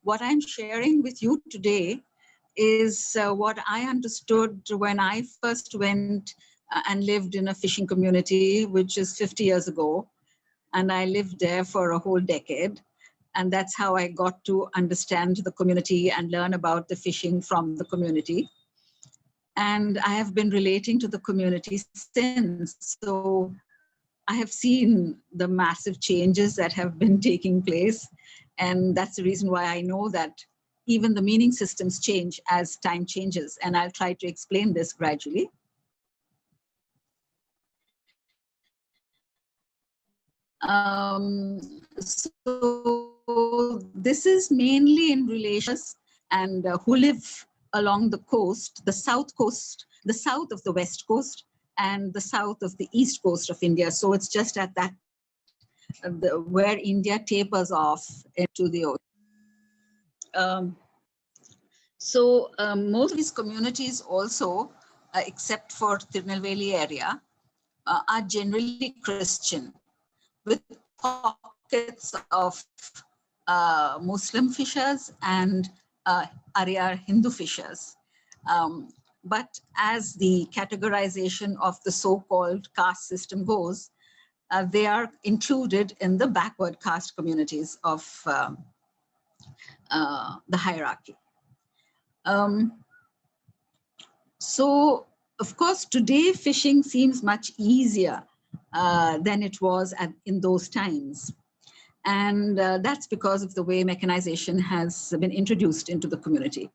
what I'm sharing with you today is what I understood when I first went and lived in a fishing community, which is 50 years ago. And I lived there for a whole decade. And that's how I got to understand the community and learn about the fishing from the community. And I have been relating to the community since. So I have seen the massive changes that have been taking place. And that's the reason why I know that even the meaning systems change as time changes. And I'll try to explain this gradually. So this is mainly in relation and who live along the coast, the south coast, the south of the west coast, and the south of the east coast of India. So it's just at that where India tapers off into the ocean. Most of these communities also, except for Tirunelveli area, are generally Christian, with pockets of Muslim fishers and Aryar Hindu fishers. But as the categorization of the so-called caste system goes, they are included in the backward caste communities of the hierarchy. So, of course, today fishing seems much easier than it was in those times. And that's because of the way mechanization has been introduced into the community.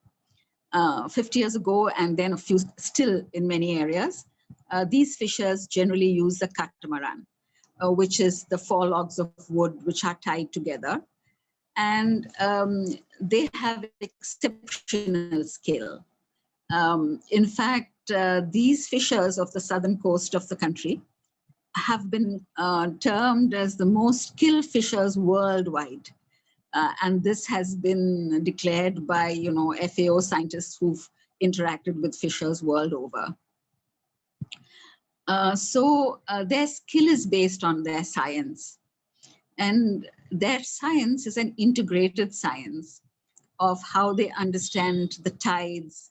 50 years ago, and then a few still in many areas, these fishers generally use the catamaran, which is the 4 logs of wood which are tied together. And they have exceptional skill. In fact, these fishers of the southern coast of the country have been termed as the most skilled fishers worldwide. And this has been declared by, FAO scientists who've interacted with fishers world over. So their skill is based on their science. And their science is an integrated science of how they understand the tides,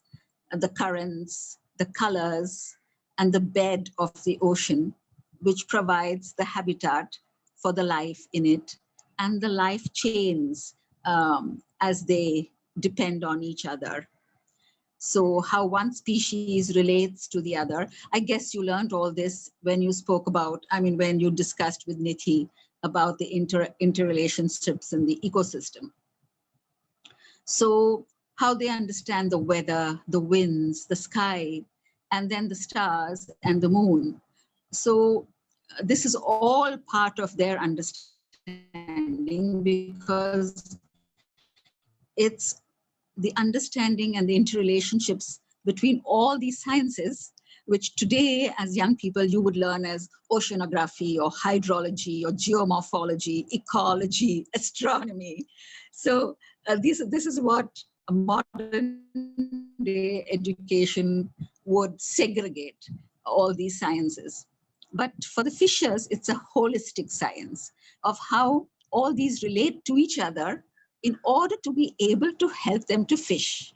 the currents, the colors, and the bed of the ocean, which provides the habitat for the life in it and the life chains as they depend on each other. So how one species relates to the other. I guess you learned all this when you spoke about, when you discussed with Nithi about the interrelationships in the ecosystem. So how they understand the weather, the winds, the sky, and then the stars and the moon. So this is all part of their understanding because it's the understanding and the interrelationships between all these sciences, which today as young people you would learn as oceanography or hydrology or geomorphology, ecology, astronomy. So this is what a modern day education would segregate all these sciences. But for the fishers, it's a holistic science of how all these relate to each other in order to be able to help them to fish.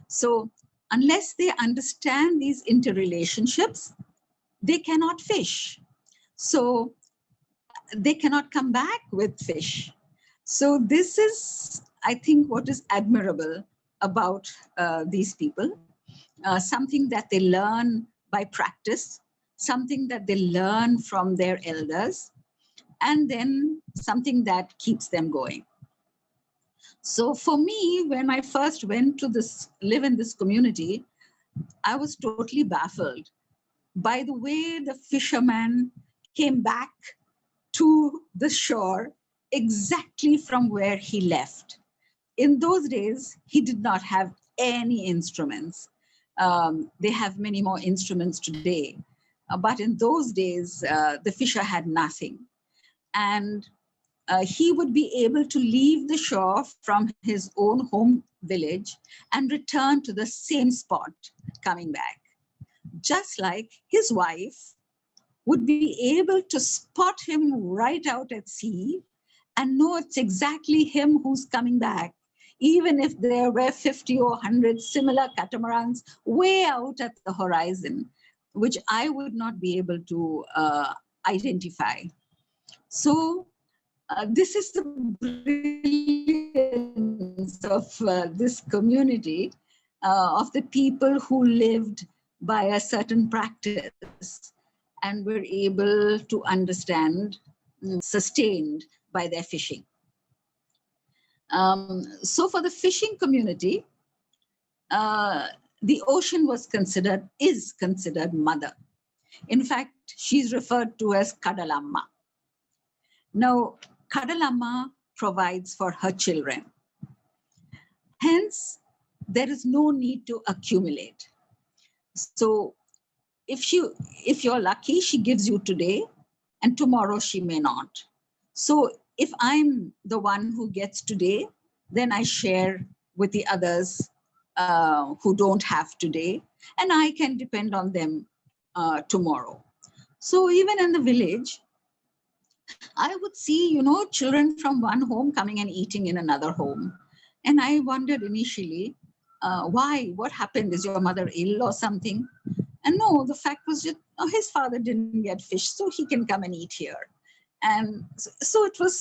So unless they understand these interrelationships, they cannot fish. So they cannot come back with fish. So this is, I think, what is admirable about these people, something that they learn by practice, something that they learn from their elders, and then something that keeps them going. So for me, when I first went to live in this community, I was totally baffled by the way the fisherman came back to the shore exactly from where he left. In those days, he did not have any instruments. They have many more instruments today. But in those days, the fisher had nothing. And he would be able to leave the shore from his own home village and return to the same spot coming back. Just like his wife would be able to spot him right out at sea and know it's exactly him who's coming back, even if there were 50 or 100 similar catamarans way out at the horizon, which I would not be able to identify. So this is the brilliance of this community, of the people who lived by a certain practice and were able to understand, sustained by their fishing. So for the fishing community, the ocean is considered mother. In fact, she's referred to as Kadalamma. Now, Kadalamma provides for her children. Hence, there is no need to accumulate. So if you're lucky, she gives you today, and tomorrow she may not. So if I'm the one who gets today, then I share with the others who don't have today, and I can depend on them tomorrow. So even in the village, I would see, children from one home coming and eating in another home. And I wondered initially, why? What happened? Is your mother ill or something? And no, the fact was just, his father didn't get fish, so he can come and eat here. And so it was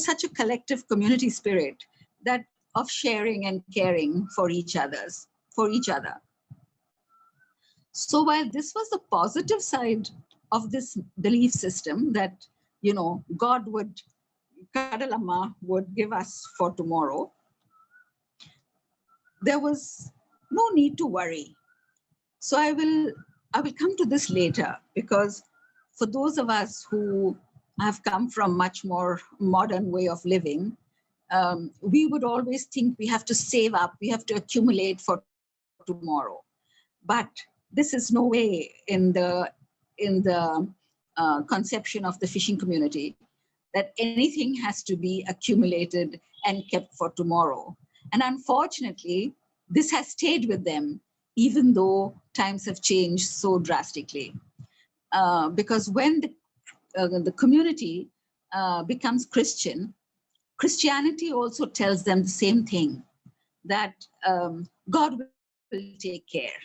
such a collective community spirit that of sharing and caring for each other. So while this was the positive side of this belief system that, Kadalamma would give us for tomorrow, there was no need to worry. So I will come to this later, because for those of us who have come from much more modern way of living, we would always think we have to save up, we have to accumulate for tomorrow. But this is no way in the conception of the fishing community that anything has to be accumulated and kept for tomorrow. And unfortunately, this has stayed with them, even though times have changed so drastically. Because when the community becomes Christian, Christianity also tells them the same thing, that God will take care.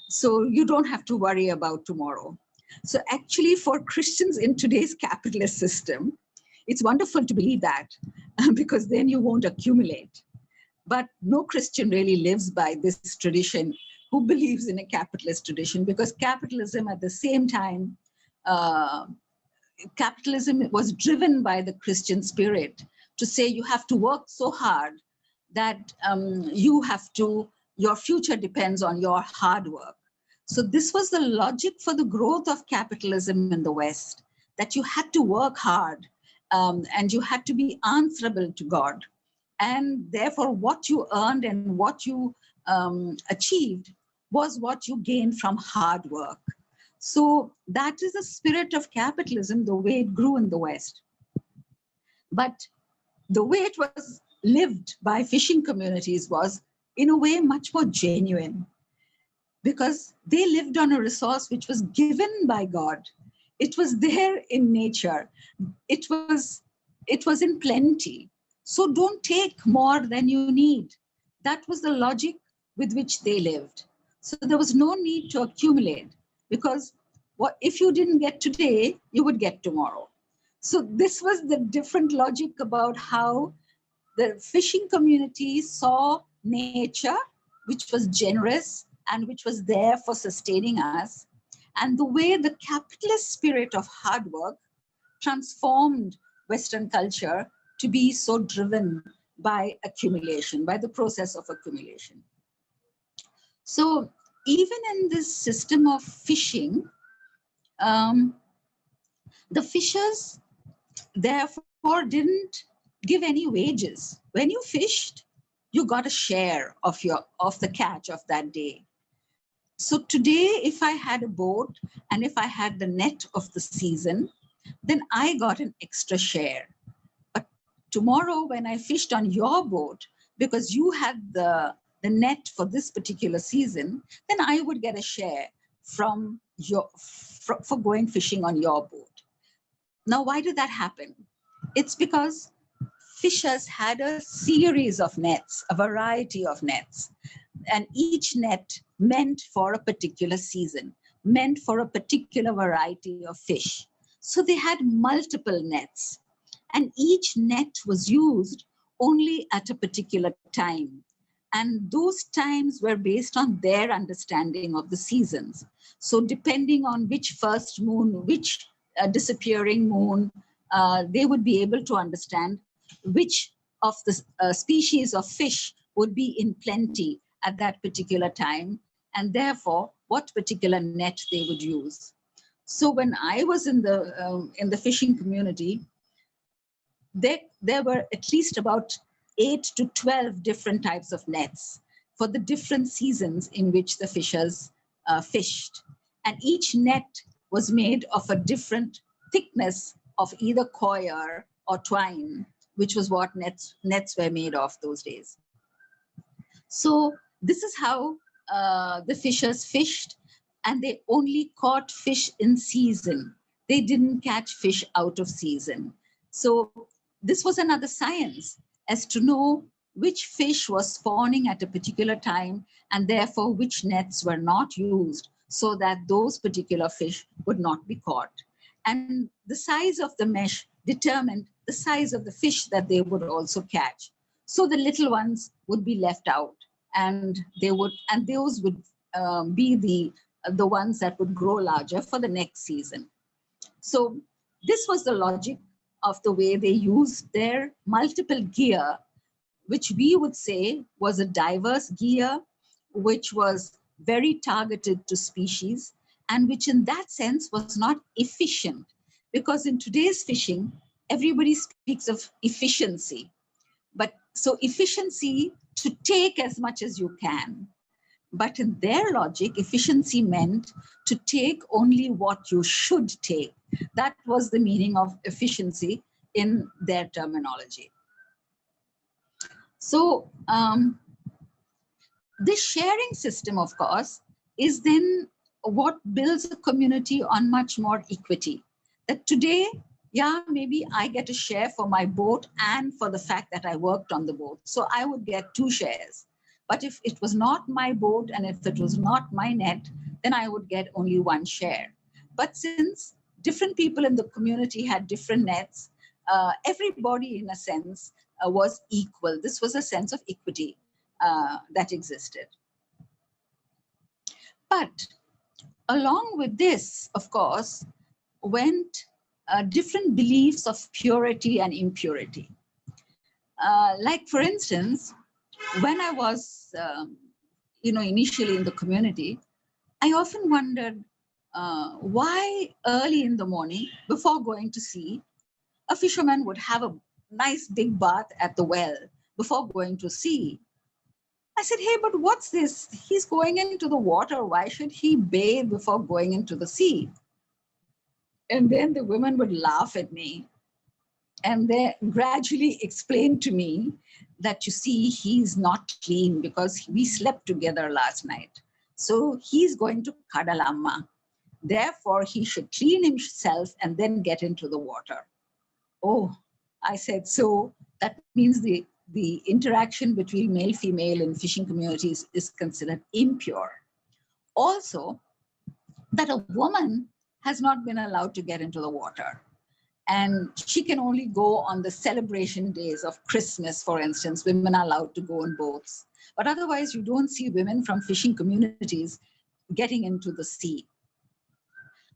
So you don't have to worry about tomorrow. So actually, for Christians in today's capitalist system, it's wonderful to believe that, because then you won't accumulate. But no Christian really lives by this tradition who believes in a capitalist tradition, because capitalism at the same time, capitalism was driven by the Christian spirit to say you have to work so hard that your future depends on your hard work. So this was the logic for the growth of capitalism in the West, that you had to work hard and you had to be answerable to God. And therefore, what you earned and what you achieved was what you gained from hard work. So that is the spirit of capitalism, the way it grew in the West. But the way it was lived by fishing communities was, in a way, much more genuine, because they lived on a resource which was given by God. It was there in nature. It was in plenty. So don't take more than you need. That was the logic with which they lived. So there was no need to accumulate, because if you didn't get today, you would get tomorrow. So this was the different logic about how the fishing community saw nature, which was generous and which was there for sustaining us, and the way the capitalist spirit of hard work transformed Western culture to be so driven by accumulation, by the process of accumulation. So even in this system of fishing, the fishers therefore didn't give any wages. When you fished, you got a share of the catch of that day. So today, if I had a boat and if I had the net of the season, then I got an extra share. But tomorrow, when I fished on your boat, because you had the net for this particular season, then I would get a share for going fishing on your boat. Now, why did that happen? It's because fishers had a series of nets, a variety of nets, and each net meant for a particular season, meant for a particular variety of fish. So they had multiple nets, and each net was used only at a particular time. And those times were based on their understanding of the seasons. So depending on which first moon, which disappearing moon, they would be able to understand which of the species of fish would be in plenty at that particular time, and therefore what particular net they would use. So when I was in the fishing community, there were at least about 8 to 12 different types of nets for the different seasons in which the fishers fished. And each net was made of a different thickness of either coir or twine, which was what nets were made of those days. So this is how the fishers fished, and they only caught fish in season. They didn't catch fish out of season. So this was another science as to know which fish was spawning at a particular time, and therefore which nets were not used so that those particular fish would not be caught. And the size of the mesh determined the size of the fish that they would also catch. So the little ones would be left out, and those would be the ones that would grow larger for the next season. So this was the logic of the way they used their multiple gear, which we would say was a diverse gear, which was very targeted to species, and which in that sense was not efficient. Because in today's fishing, everybody speaks of efficiency. But so efficiency to take as much as you can. But in their logic, efficiency meant to take only what you should take. That was the meaning of efficiency in their terminology. So this sharing system, of course, is then what builds a community on much more equity. That today, yeah, maybe I get a share for my boat and for the fact that I worked on the boat. So I would get 2 shares. But if it was not my boat and if it was not my net, then I would get only 1 share. But since different people in the community had different nets, everybody, in a sense, was equal. This was a sense of equity that existed. But along with this, of course, went different beliefs of purity and impurity. Like, for instance, when I was, initially in the community, I often wondered why early in the morning, before going to sea, a fisherman would have a nice big bath at the well before going to sea. I said, hey, but what's this? He's going into the water. Why should he bathe before going into the sea? And then the women would laugh at me. And they gradually explained to me that, you see, he's not clean because we slept together last night. So he's going to Kadalamma. Therefore, he should clean himself and then get into the water. Oh, I said, so that means the interaction between male-female in fishing communities is considered impure. Also, that a woman has not been allowed to get into the water. And she can only go on the celebration days of Christmas, for instance. Women are allowed to go on boats. But otherwise, you don't see women from fishing communities getting into the sea.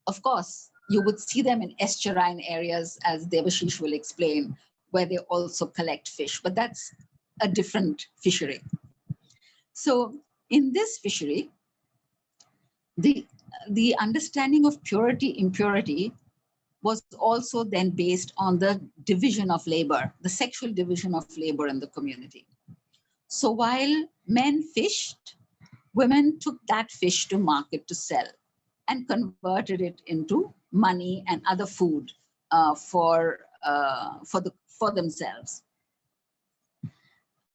Of course, you would see them in estuarine areas, as Debashish will explain, where they also collect fish. But that's a different fishery. So in this fishery, the understanding of purity, impurity was also then based on the division of labor, the sexual division of labor in the community. So while men fished, women took that fish to market to sell and converted it into money and other food for themselves.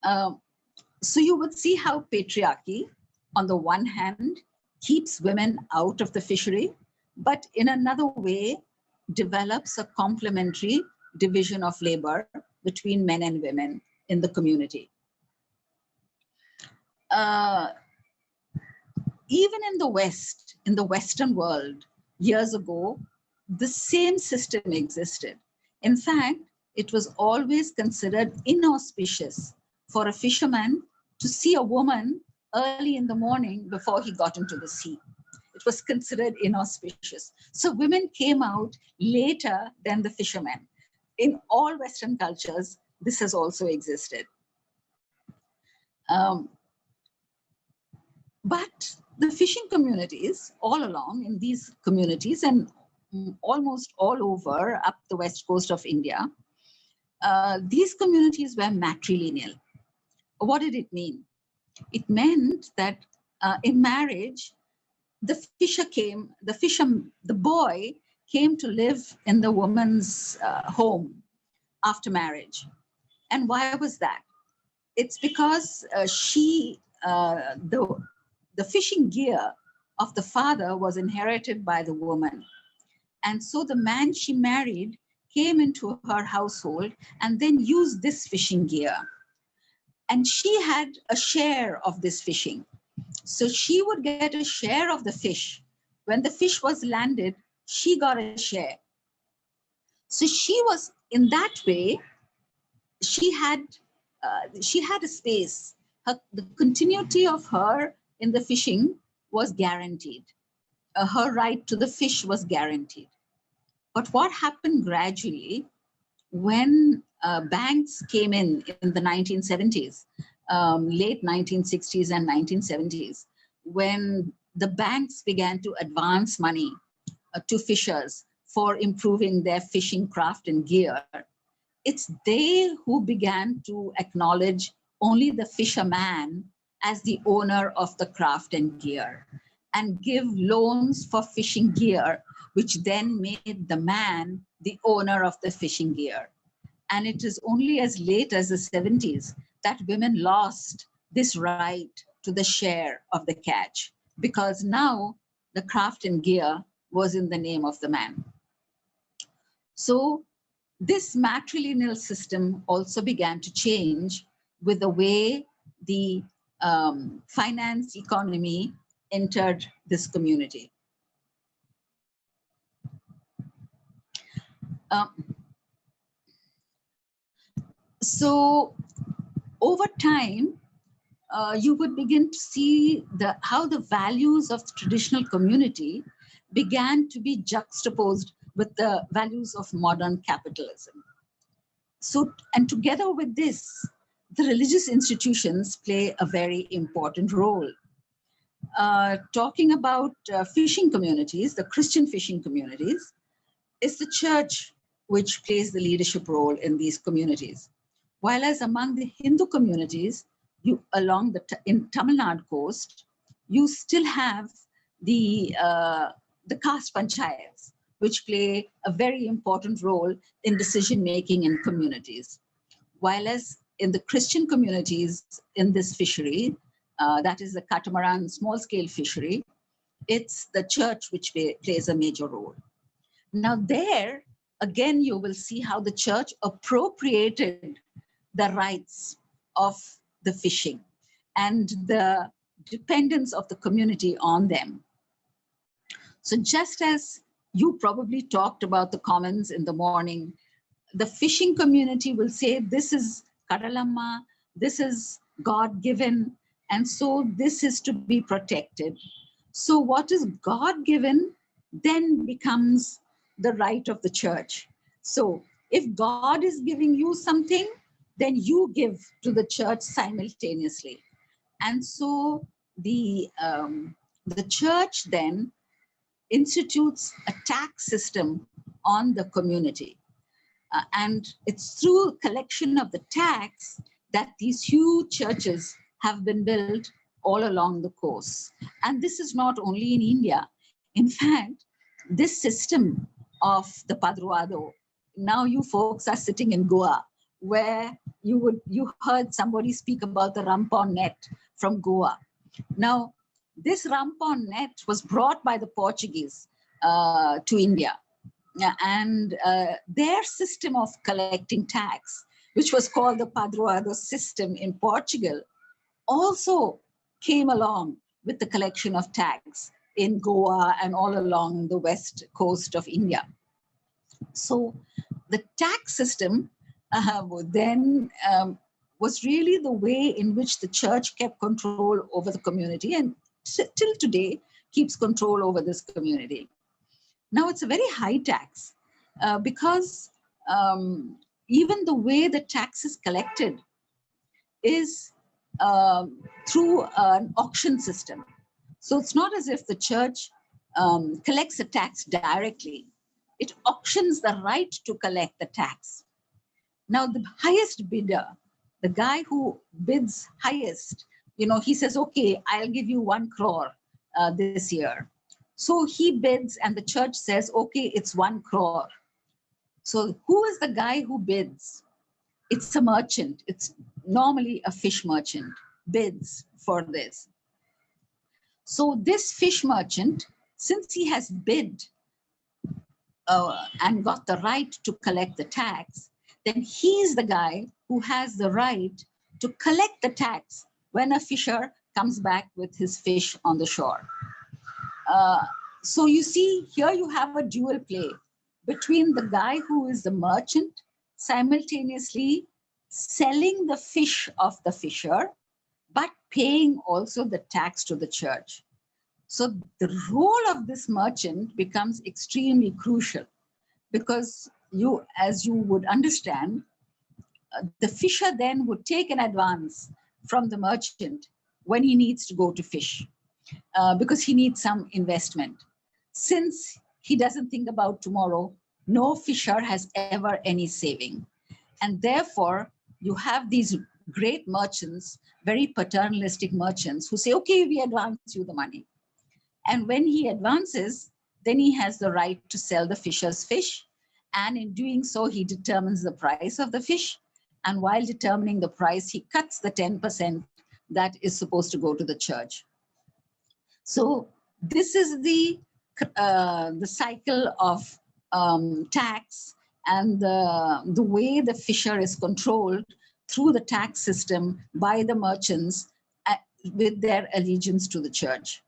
So you would see how patriarchy, on the one hand, keeps women out of the fishery, but in another way, develops a complementary division of labor between men and women in the community. Even in the West, in the Western world, years ago, the same system existed. In fact, it was always considered inauspicious for a fisherman to see a woman early in the morning before he got into the sea. It was considered inauspicious. So women came out later than the fishermen. In all Western cultures, this has also existed. But the fishing communities all along in these communities and almost all over up the west coast of India, these communities were matrilineal. What did it mean? It meant that in marriage, the boy came to live in the woman's home after marriage. And why was that? It's because the fishing gear of the father was inherited by the woman. And so the man she married came into her household and then used this fishing gear. And she had a share of this fishing. So she would get a share of the fish. When the fish was landed, she got a share. So she was, in that way, she had a space. The continuity of her in the fishing was guaranteed. Her right to the fish was guaranteed. But what happened gradually when banks came in the 1970s, late 1960s and 1970s, when the banks began to advance money to fishers for improving their fishing craft and gear, it's they who began to acknowledge only the fisherman as the owner of the craft and gear and give loans for fishing gear, which then made the man the owner of the fishing gear. And it is only as late as the 70s that women lost this right to the share of the catch, because now the craft and gear was in the name of the man. So this matrilineal system also began to change with the way the finance economy entered this community. So over time, you would begin to see how the values of the traditional community began to be juxtaposed with the values of modern capitalism. So, and together with this, the religious institutions play a very important role. Talking about fishing communities, the Christian fishing communities, it's the church which plays the leadership role in these communities. While as among the Hindu communities, in Tamil Nadu coast, you still have the caste panchayats, which play a very important role in decision-making in communities. While as in the Christian communities in this fishery, that is the catamaran small-scale fishery, it's the church which plays a major role. Now there, again, you will see how the church appropriated the rights of the fishing and the dependence of the community on them. So just as you probably talked about the commons in the morning, the fishing community will say, this is Kadalamma, this is God-given, and so this is to be protected. So what is God-given then becomes the right of the church. So if God is giving you something, then you give to the church simultaneously. And so the church then institutes a tax system on the community. And it's through collection of the tax that these huge churches have been built all along the coast. And this is not only in India. In fact, this system of the Padruado, now you folks are sitting in Goa, where you heard somebody speak about the rampon net from Goa. Now, this rampon net was brought by the Portuguese to India. And their system of collecting tax which was called the Padroado system in Portugal, also came along with the collection of tax in Goa and all along the west coast of India. So the tax system then was really the way in which the church kept control over the community, and till today keeps control over this community. Now it's a very high tax because even the way the tax is collected is through an auction system. So it's not as if the church collects a tax directly. It auctions the right to collect the tax. Now, the highest bidder, the guy who bids highest, he says, okay, I'll give you 1 crore this year. So he bids and the church says, okay, it's 1 crore. So who is the guy who bids? It's a merchant. It's normally a fish merchant bids for this. So this fish merchant, since he has bid and got the right to collect the tax, then he's the guy who has the right to collect the tax when a fisher comes back with his fish on the shore. So you see, here you have a dual play between the guy who is the merchant simultaneously selling the fish of the fisher, but paying also the tax to the church. So the role of this merchant becomes extremely crucial because as you would understand, the fisher then would take an advance from the merchant when he needs to go to fish because he needs some investment. Since he doesn't think about tomorrow, no fisher has ever any saving. And therefore, you have these great merchants, very paternalistic merchants who say, okay, we advance you the money. And when he advances, then he has the right to sell the fisher's fish. And in doing so, he determines the price of the fish. And while determining the price, he cuts the 10% that is supposed to go to the church. So this is the cycle of tax and the way the fisher is controlled through the tax system by the merchants with their allegiance to the church.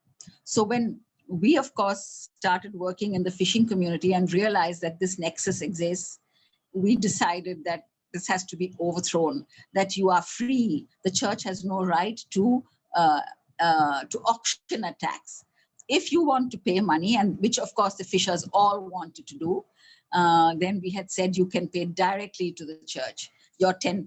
So when we, of course, started working in the fishing community and realized that this nexus exists, we decided that this has to be overthrown, that you are free. The church has no right to auction a tax. If you want to pay money, and which of course the fishers all wanted to do, then we had said you can pay directly to the church, your 10%.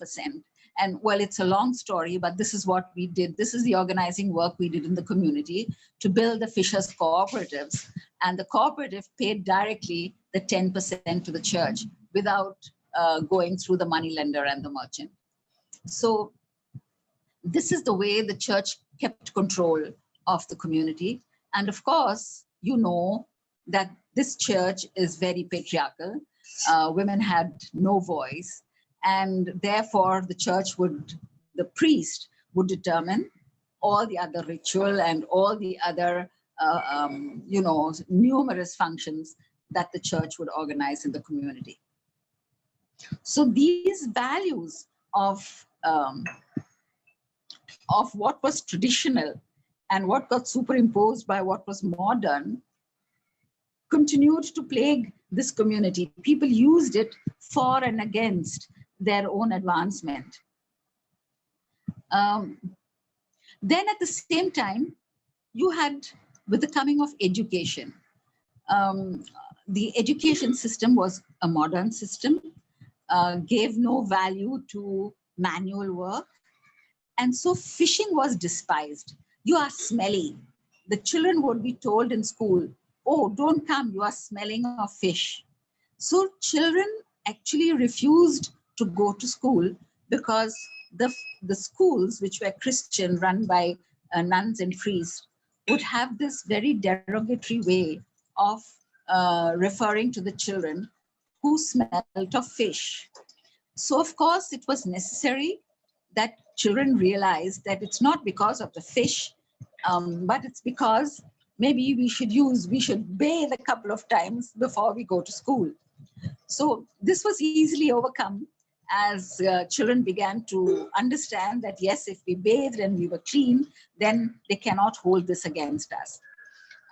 And well, it's a long story, but this is what we did. This is the organizing work we did in the community to build the fishers cooperatives. And the cooperative paid directly the 10% to the church without going through the moneylender and the merchant. So this is the way the church kept control of the community. And of course, you know that this church is very patriarchal. Women had no voice. And therefore, the priest would determine all the other ritual and all the other, numerous functions that the church would organize in the community. So these values of what was traditional and what got superimposed by what was modern continued to plague this community. People used it for and against their own advancement. Then at the same time, you had, with the coming of education, the education system was a modern system, gave no value to manual work. And so fishing was despised. You are smelly. The children would be told in school, oh, don't come, you are smelling of fish. So children actually refused to go to school because the schools, which were Christian, run by nuns and priests, would have this very derogatory way of referring to the children who smelt of fish. So of course, it was necessary that children realized that it's not because of the fish, but it's because maybe we should bathe a couple of times before we go to school. So this was easily overcome. as children began to understand that, yes, if we bathed and we were clean, then they cannot hold this against us.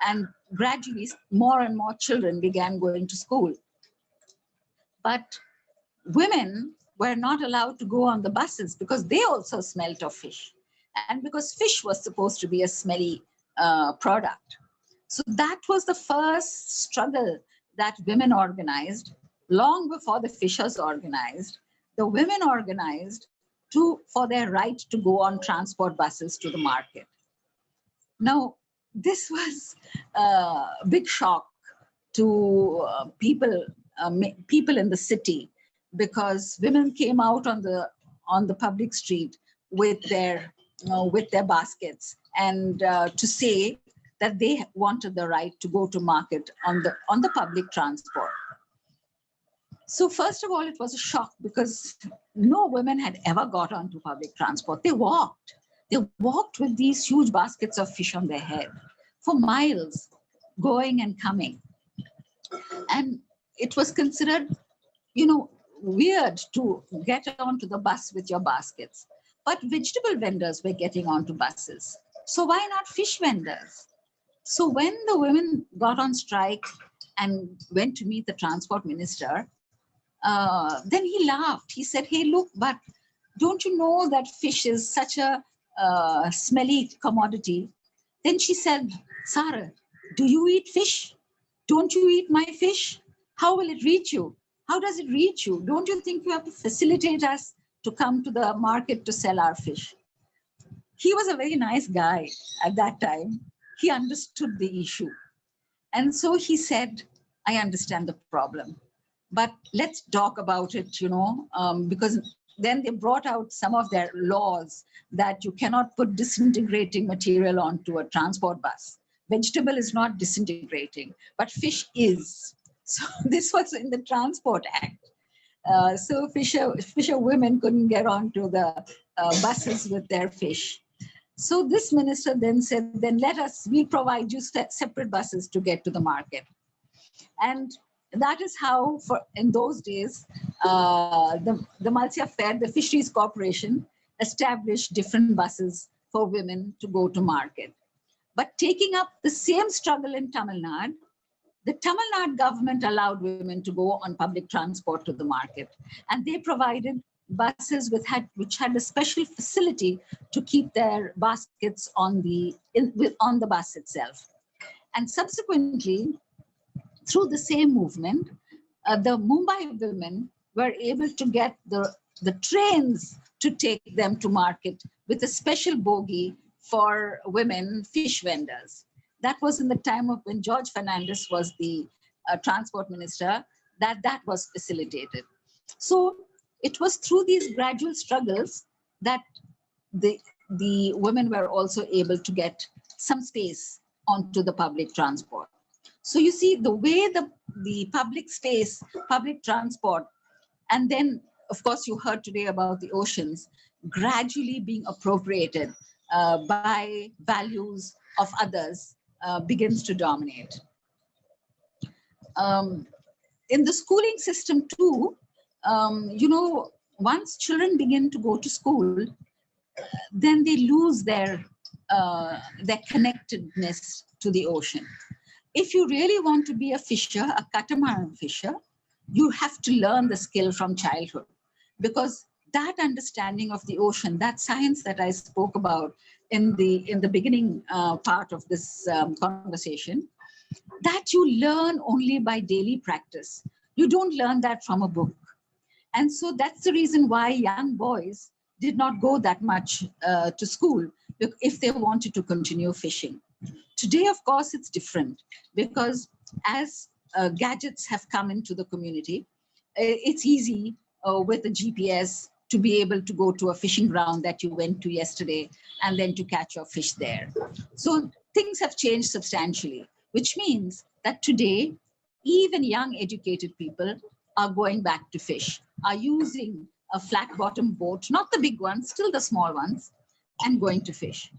And gradually, more and more children began going to school. But women were not allowed to go on the buses because they also smelt of fish. And because fish was supposed to be a smelly product. So that was the first struggle that women organized. Long before the fishers organized, the women organized for their right to go on transport buses to the market. Now, this was a big shock to people in the city, because women came out on the public street with their baskets and to say that they wanted the right to go to market on the public transport. So first of all, it was a shock because no women had ever got onto public transport. They walked with these huge baskets of fish on their head for miles, going and coming. And it was considered, weird to get onto the bus with your baskets. But vegetable vendors were getting onto buses. So why not fish vendors? So when the women got on strike and went to meet the transport minister, then he laughed. He said, "Hey, look, but don't you know that fish is such a smelly commodity?" Then she said, "Sarah, do you eat fish? Don't you eat my fish? How will it reach you? How does it reach you? Don't you think you have to facilitate us to come to the market to sell our fish?" He was a very nice guy at that time. He understood the issue. And so he said, "I understand the problem, but let's talk about it, because then they brought out some of their laws that you cannot put disintegrating material onto a transport bus. Vegetable is not disintegrating, but fish is." So this was in the Transport Act. So fisher women couldn't get onto the buses with their fish. So this minister then said, "Then we provide you separate buses to get to the market." And that is how, in those days, the Matsya Fair, the Fisheries Corporation, established different buses for women to go to market. But taking up the same struggle in Tamil Nadu, the Tamil Nadu government allowed women to go on public transport to the market. And they provided buses which had a special facility to keep their baskets on the bus itself. And subsequently, through the same movement, the Mumbai women were able to get the trains to take them to market with a special bogie for women fish vendors. That was in the time of when George Fernandes was the transport minister, that was facilitated. So it was through these gradual struggles that the women were also able to get some space onto the public transport. So you see the way the public space, public transport, and then, of course, you heard today about the oceans, gradually being appropriated by values of others begins to dominate. In the schooling system too, once children begin to go to school, then they lose their connectedness to the ocean. If you really want to be a fisher, a catamaran fisher, you have to learn the skill from childhood, because that understanding of the ocean, that science that I spoke about in the beginning part of this conversation, that you learn only by daily practice. You don't learn that from a book. And so that's the reason why young boys did not go that much to school if they wanted to continue fishing. Today, of course, it's different, because as gadgets have come into the community, it's easy with a GPS to be able to go to a fishing ground that you went to yesterday and then to catch your fish there. So things have changed substantially, which means that today, even young educated people are going back to fish, are using a flat bottom boat, not the big ones, still the small ones, and going to fish.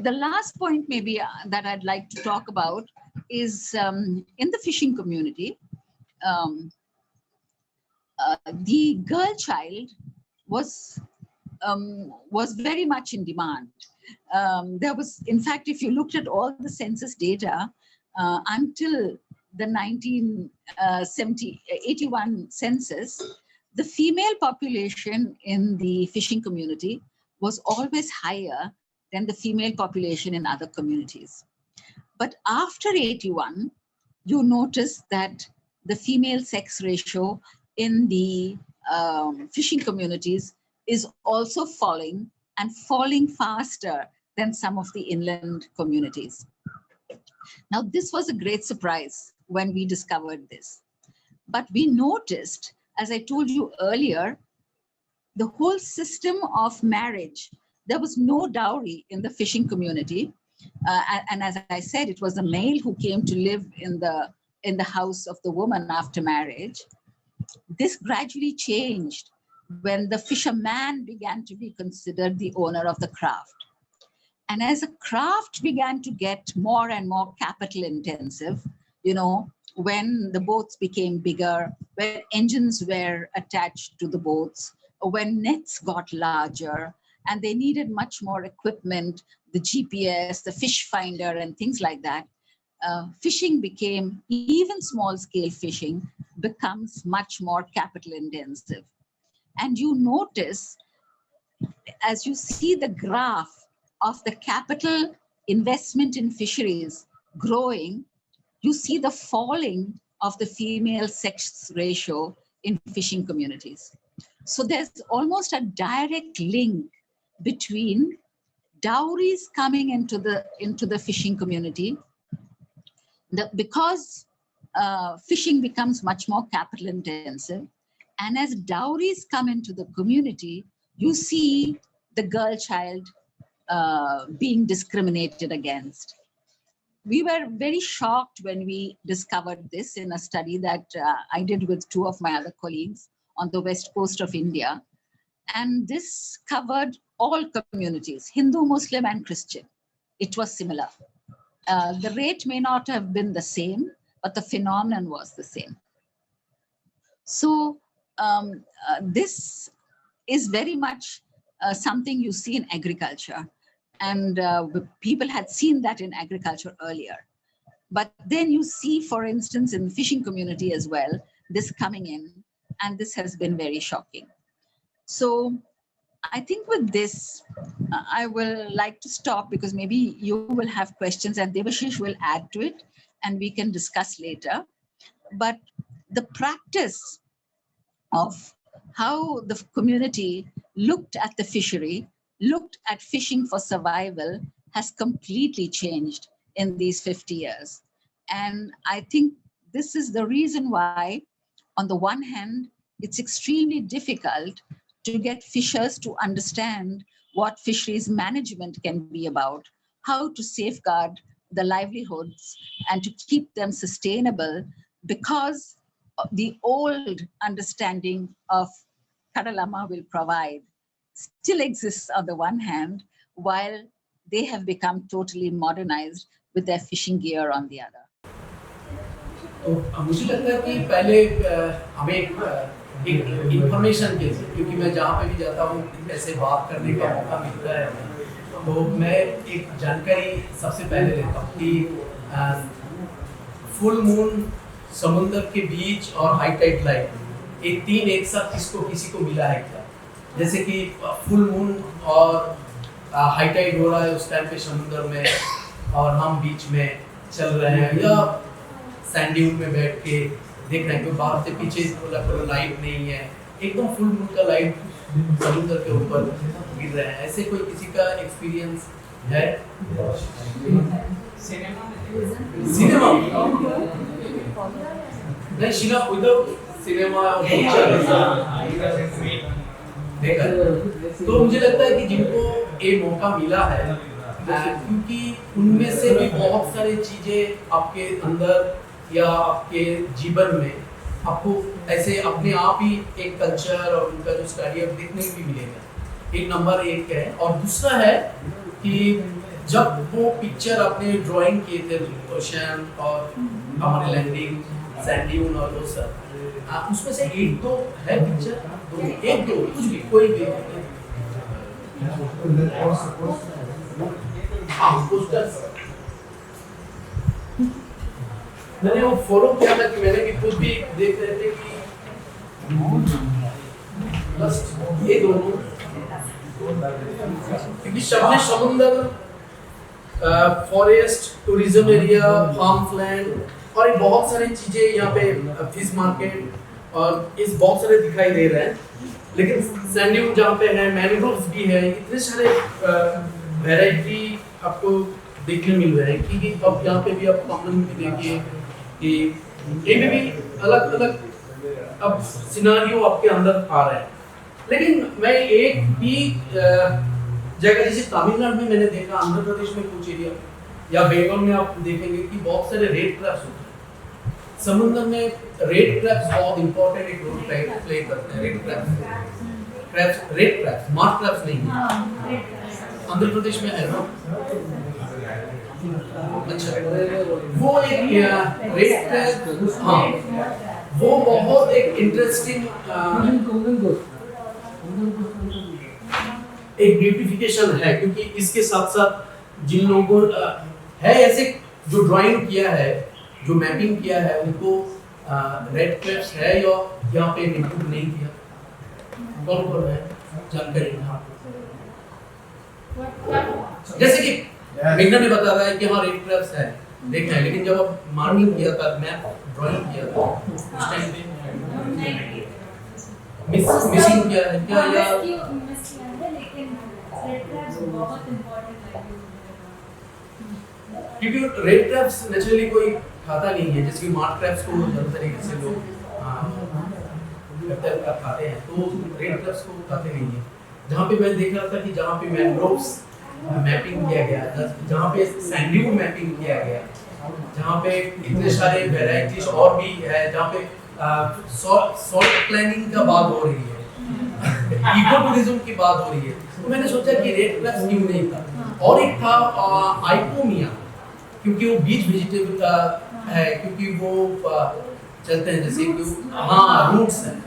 The last point maybe that I'd like to talk about is in the fishing community, the girl child was very much in demand. There was, in fact, if you looked at all the census data until the 1981 census, the female population in the fishing community was always higher than the female population in other communities. But after 81, you notice that the female sex ratio in the fishing communities is also falling, and falling faster than some of the inland communities. Now, this was a great surprise when we discovered this. But we noticed, as I told you earlier, the whole system of marriage, there was no dowry in the fishing community. And as I said, it was the male who came to live in the house of the woman after marriage. This gradually changed when the fisherman began to be considered the owner of the craft. And as the craft began to get more and more capital intensive, when the boats became bigger, when engines were attached to the boats, when nets got larger, and they needed much more equipment, the GPS, the fish finder, and things like that, fishing became, even small scale fishing becomes much more capital intensive. And you notice, as you see the graph of the capital investment in fisheries growing, you see the falling of the female sex ratio in fishing communities. So there's almost a direct link between dowries coming into the fishing community, because fishing becomes much more capital intensive. And as dowries come into the community, you see the girl child being discriminated against. We were very shocked when we discovered this in a study that I did with two of my other colleagues on the west coast of India. And this covered all communities, Hindu, Muslim, and Christian. It was similar. The rate may not have been the same, but the phenomenon was the same. So this is very much something you see in agriculture. And people had seen that in agriculture earlier. But then you see, for instance, in the fishing community as well, this coming in, and this has been very shocking. So I think with this, I will like to stop, because maybe you will have questions and Debashish will add to it and we can discuss later. But the practice of how the community looked at the fishery, looked at fishing for survival, has completely changed in these 50 years. And I think this is the reason why, on the one hand, it's extremely difficult to get fishers to understand what fisheries management can be about, how to safeguard the livelihoods and to keep them sustainable, because the old understanding of Kadalama will provide still exists on the one hand, while they have become totally modernized with their fishing gear on the other. तो मुझे लगता है कि पहले हमें एक information के लिए, क्योंकि मैं जहाँ पे भी जाता हूँ ऐसे बात करने का मौका मिलता है, तो मैं एक जानकारी सबसे पहले लेता हूँ कि फुल मून, समुद्र के बीच और हाई टाइड लाइट, ये तीन एक साथ किसी को मिला है क्या? जैसे कि फुल मून और हाई टाइड हो रहा है उस टाइम पे समुद्र में, और हम बीच में चल रहे हैं, या सैंडड्यून में बैठ के देख रहे हैं कि बाहर से पीछे कोई लाइट नहीं है, एकदम फुल मून का लाइट समुद्र के ऊपर गिर रहा है। ऐसे कोई किसी का एक्सपीरियंस है? सिनेमा नहीं, शिला उधर सिनेमा देखा। तो मुझे लगता है कि जिनको ये मौका मिला है, क्योंकि उनमें से भी बहुत सारी चीजें आपके अंदर या आपके जीवन में आपको ऐसे अपने आप ही एक कल्चर और उनका जो स्टडी अब देखने को भी मिलेगा। एक नंबर एक है, और दूसरा है कि जब वो पिक्चर अपने ड्राइंग किए थे, ओशन और हमारे लैंडिंग, सैंडड्यून और वो सब, उसमें से एक दो है पिक्चर, दो एक दो कुछ भी कोई भी पोस्टर मैंने वो फॉलो किया था कि मैंने भी खुद भी देख रहे थे कि बस ये दोनों क्योंकि सबने समुद्र forest tourism area farm land और ये बहुत सारी चीजें यहाँ पे फिश मार्केट और इस बहुत सारे दिखाई दे रहे हैं, लेकिन सैंडड्यून जहाँ पे है मैंग्रोव्स भी है, इतने सारे वैरायटी आपको देखने मिल रहे हैं कि अब यहाँ पे भी आप कॉमन भी देखिए कि ये भी अलग अलग अब सिनारियो आपके अंदर आ रहे हैं। लेकिन मैं एक भी जगह जैसे तमिलनाडु में मैंने देखा, आंध्र प्रदेश में कुछ एरिया या बंगाल में आप देखेंगे कि बहुत सारे रेड क्रैब्स होते हैं। समुद्र में रेड क्रैब्स बहुत इंपॉर्टेंट एक रोल प्ले करते हैं। रेड क्रैब्स मार्क क्रैब्स नहीं है, आंध्र प्रदेश में है ना। अच्छा, वो एक रेड क्रैब, हाँ वो बहुत एक इंटरेस्टिंग एक ब्यूटिफिकेशन है, क्योंकि इसके साथ साथ जिन लोगों है ऐसे जो ड्राइंग किया है, जो मैपिंग किया है, उनको रेड क्रैब्स है या यहाँ पे इंक्लूड नहीं किया, कौन है जानकारी है? जैसे कि मेघना ने बता रहा है कि हाँ रेड क्रैब्स है देखना है, लेकिन जब आप मार्किंग किया था, मैप ड्राइंग किया था, उस टाइम पे मिसिंग किया है क्या या क्योंकि रेड क्रैब्स नेचुरली कोई खाता नहीं है, जैसे कि मार्क क्रैब्स को हर तरीके से लोग खाते हैं, तो रेड क्रैब्स को खाते नहीं है। जहाँ पे मैं देख रहा था कि जहाँ पे मैंग्रोव्स मैपिंग किया गया, जहाँ पे सैंडड्यून मैपिंग किया गया, जहाँ पे इतने सारे वैरायटीज और भी है, जहाँ पे सॉल्ट प्लानिंग का बात हो रही है, इको टूरिज्म की बात हो रही है, तो मैंने सोचा कि रेड क्रैब्स क्यों नहीं था। और एक था आइपोमिया, क्योंकि वो बीच वेजिटेबल का है, क्योंकि वो चलते हैं जैसे कि हाँ रूट्स हैं,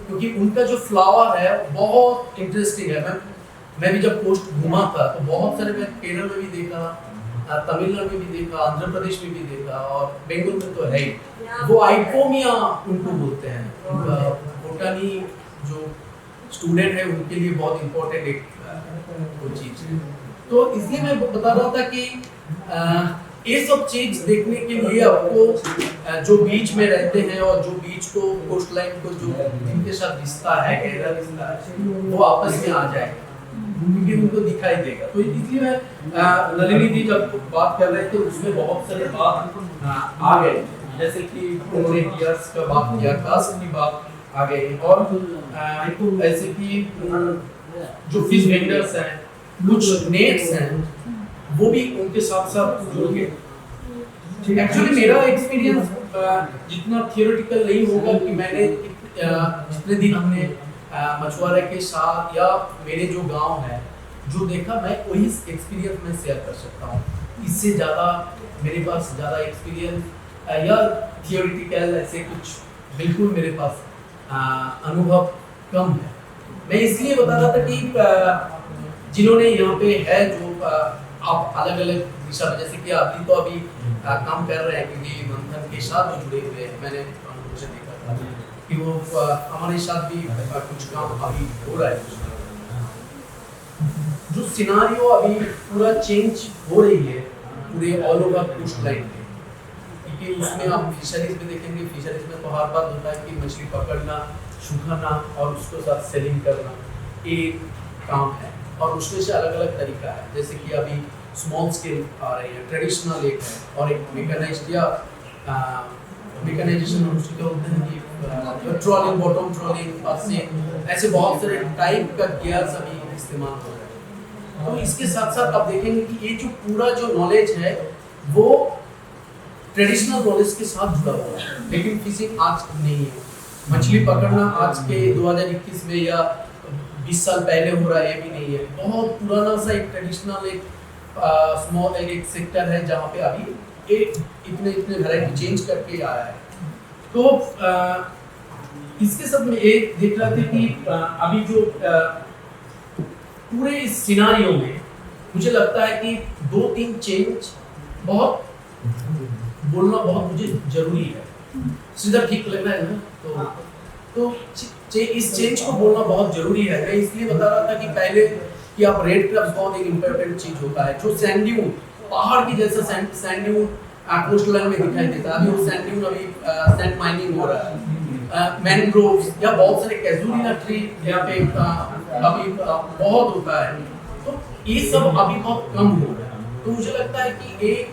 क्योंकि उनका जो फ्लावर है बहुत इंटरेस्टिंग है। मैं भी जब कोस्ट घूमा था तो बहुत सारे, मैं केरल में भी देखा, तमिलनाडु में भी देखा, आंध्र प्रदेश में भी देखा और बेंगल में तो है ही। वो आइपोमिया उनको बोलते हैं, बोटानी जो स्टूडेंट है उनके लिए बहुत इम्पोर्टेंट एक वो चीज है। तो इसलिए मैं बता रहा था कि ये सब चीज देखने के लिए आपको जो बीच में रहते हैं और जो बीच को कोस्ट लाइन को जो इनके साथ रिश्ता है, गहरा रिश्ता है, वो आपस में आ जाएगा, क्योंकि उनको दिखाई देगा। तो इसलिए मैं नलिनी जी जब बात कर रहे थे उसमें बहुत सारे बात आ गए, जैसे कि उन्होंने गियर्स का बात किया, कास्ट की बात आ गई, और ऐसे कि जो फिश वेंडर्स हैं, कुछ नेट्स हैं, वो भी उनके साथ साथ जुड़ गए। एक्चुअली मेरा एक्सपीरियंस जितना थियोरेटिकल नहीं होगा कि मैंने जितने दिन हमने मछुआरे के साथ या मेरे जो गांव है जो देखा, मैं वही एक्सपीरियंस में शेयर कर सकता हूँ। इससे ज़्यादा मेरे पास ज़्यादा एक्सपीरियंस या थियोरेटिकल ऐसे कुछ बिल्कुल मेरे पास अनुभव कम है। मैं इसलिए बता रहा था कि जिन्होंने यहाँ पे है जो आप अलग अलग दिशा में, जैसे कि अभी तो अभी काम कर रहे हैं क्योंकि मंथन के साथ जो जुड़े हुए हैं, मैंने उनसे देखा था कि वो हमारे साथ भी कुछ काम अभी हो रहा है। जो सिनारियो अभी पूरा चेंज हो रही है पूरे ऑल ओवर कोस्ट लाइन पे, क्योंकि उसमें आप फिशरीज में देखेंगे, फिशरीज में तो हर बात होता है कि मछली पकड़ना, सुखाना और उसको साथ सेलिंग करना एक काम है, और उसमें से अलग अलग तरीका है। जैसे कि अभी स्मॉल स्केल आ रही है, ट्रेडिशनल एक है, और एक मेकनाइज्ड या मेकनाइजेशन उसको क्या बोलते हैं कि ट्रॉलिंग, बॉटम ट्रॉलिंग, पासिंग, ऐसे बहुत सारे टाइप का गियर्स अभी इस्तेमाल हो रहे हैं। तो इसके साथ साथ आप देखेंगे कि ये जो पूरा जो नॉलेज है वो ट्रेडिशनल नॉलेज के साथ जुड़ा हुआ है, लेकिन फिशिंग आज नहीं है। मछली पकड़ना आज के 2021 में या 20 साल पहले हो रहा है ये भी नहीं है, बहुत पुराना सा एक ट्रेडिशनल एक स्मॉल एक सेक्टर है जहाँ पे अभी एक इतने वैरायटी चेंज करके आया है। तो इसके सब में एक देख रहे थे कि अभी जो पूरे इस सिनारियो में मुझे लगता है कि 2-3 चेंज बहुत बोलना बहुत मुझे जरूरी है। सीधा ठीक लग रहा है ना? तो इस चेंज को बोलना बहुत जरूरी है। मैं इसलिए बता रहा था कि पहले कि आप रेड क्रब्स बहुत एक इम्पोर्टेंट चीज होता है, जो सैंड ड्यून पहाड़ की जैसा सैंड ड्यून कोस्ट लाइन में दिखाई देता है। अभी वो सैंड ड्यून अभी सैंड माइनिंग हो रहा है। मैनग्रोव्स या बहुत सारे कैजुलिना ट्री यहाँ पे अभी बहुत होता है, तो ये सब अभी बहुत कम हो रहा है। तो मुझे लगता है कि एक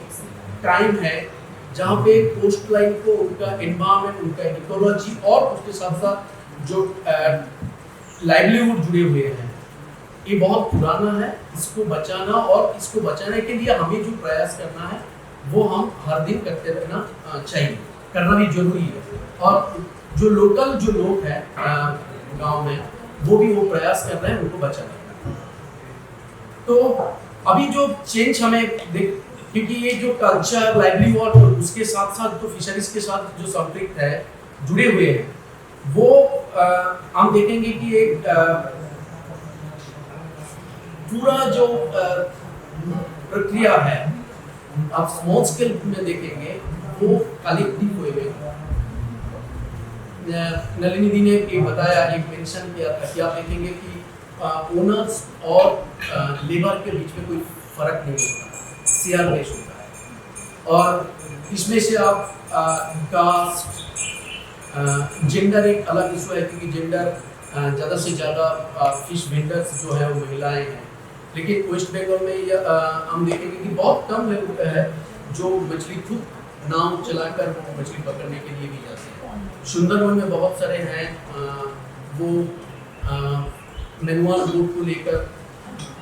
टाइम है जहाँ पे कोस्ट लाइन को उनका एनवायरनमेंट, उनका इकोलॉजी और उसके साथ साथ जो लाइवलीहुड जुड़े हुए हैं, ये बहुत पुराना है। इसको बचाना और इसको बचाने के लिए हमें जो प्रयास करना है वो हम हर दिन करते रहना चाहिए, करना भी जरूरी है। और जो लोकल जो लोग हैं गांव में, वो भी वो प्रयास कर रहे हैं उनको बचाने का। तो अभी जो चेंज हमें क्योंकि ये जो कल्चर, लाइवलीहुड और उसके साथ साथ जो फिशरीज के साथ जो संपृक्त है, जुड़े हुए हैं, वो हम देखेंगे कि एक पूरा जो प्रक्रिया है, आप स्मॉल स्केल में देखेंगे वो कलेक्टिव वे में। नलिनी दी ने एक बताया, एक मेंशन किया था कि आप देखेंगे कि ओनर्स और लेबर के बीच में कोई फर्क नहीं होता, शेयर बेस होता है। और इसमें से आप कास्ट, जेंडर एक अलग इशू है, क्योंकि जेंडर ज़्यादा से ज़्यादा फिश वेंडर्स जो है वो महिलाएं हैं। लेकिन वेस्ट बंगाल में हम देखेंगे कि बहुत कम लोग है जो मछली खुद नाव चलाकर मछली पकड़ने के लिए भी जाते हैं। सुंदरवन में बहुत सारे हैं, वो मैनुअल बोट को लेकर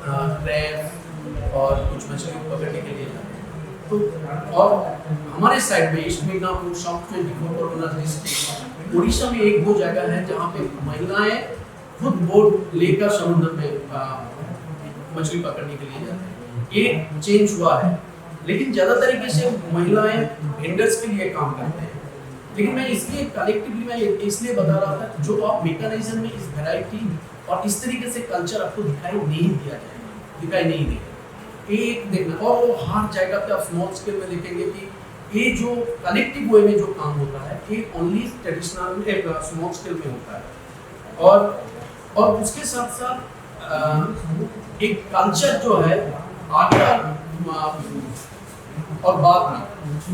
क्रैब और कुछ मछली पकड़ने के लिए जाते हैं। तो और हमारे साइड में ईस्ट मिदनापुर, साउथ में डिस्ट्रिक्ट, उड़ीसा में 1-2 जगह है जहाँ पे महिलाएं खुद बोट लेकर समुद्र में मछली पकड़ने के लिए जाते हैं। ये चेंज हुआ है, लेकिन ज़्यादा तरीके से महिलाएं वेंडर्स के लिए काम करते हैं। लेकिन मैं इसलिए कलेक्टिवली मैं इसलिए बता रहा था, जो आप मैकेनिज्म में इस वैरायटी और इस तरीके से कल्चर आपको दिखाई नहीं दिया जाएगा, दिखाई नहीं देगा। एक देखना, और वो हर जगह पे आप स्मॉल स्केल में देखेंगे कि ये जो कलेक्टिव वे में जो काम होता है, ये ओनली ट्रेडिशनल एक स्मॉल स्केल में होता है। और उसके साथ साथ एक कल्चर जो है आगे और बाद में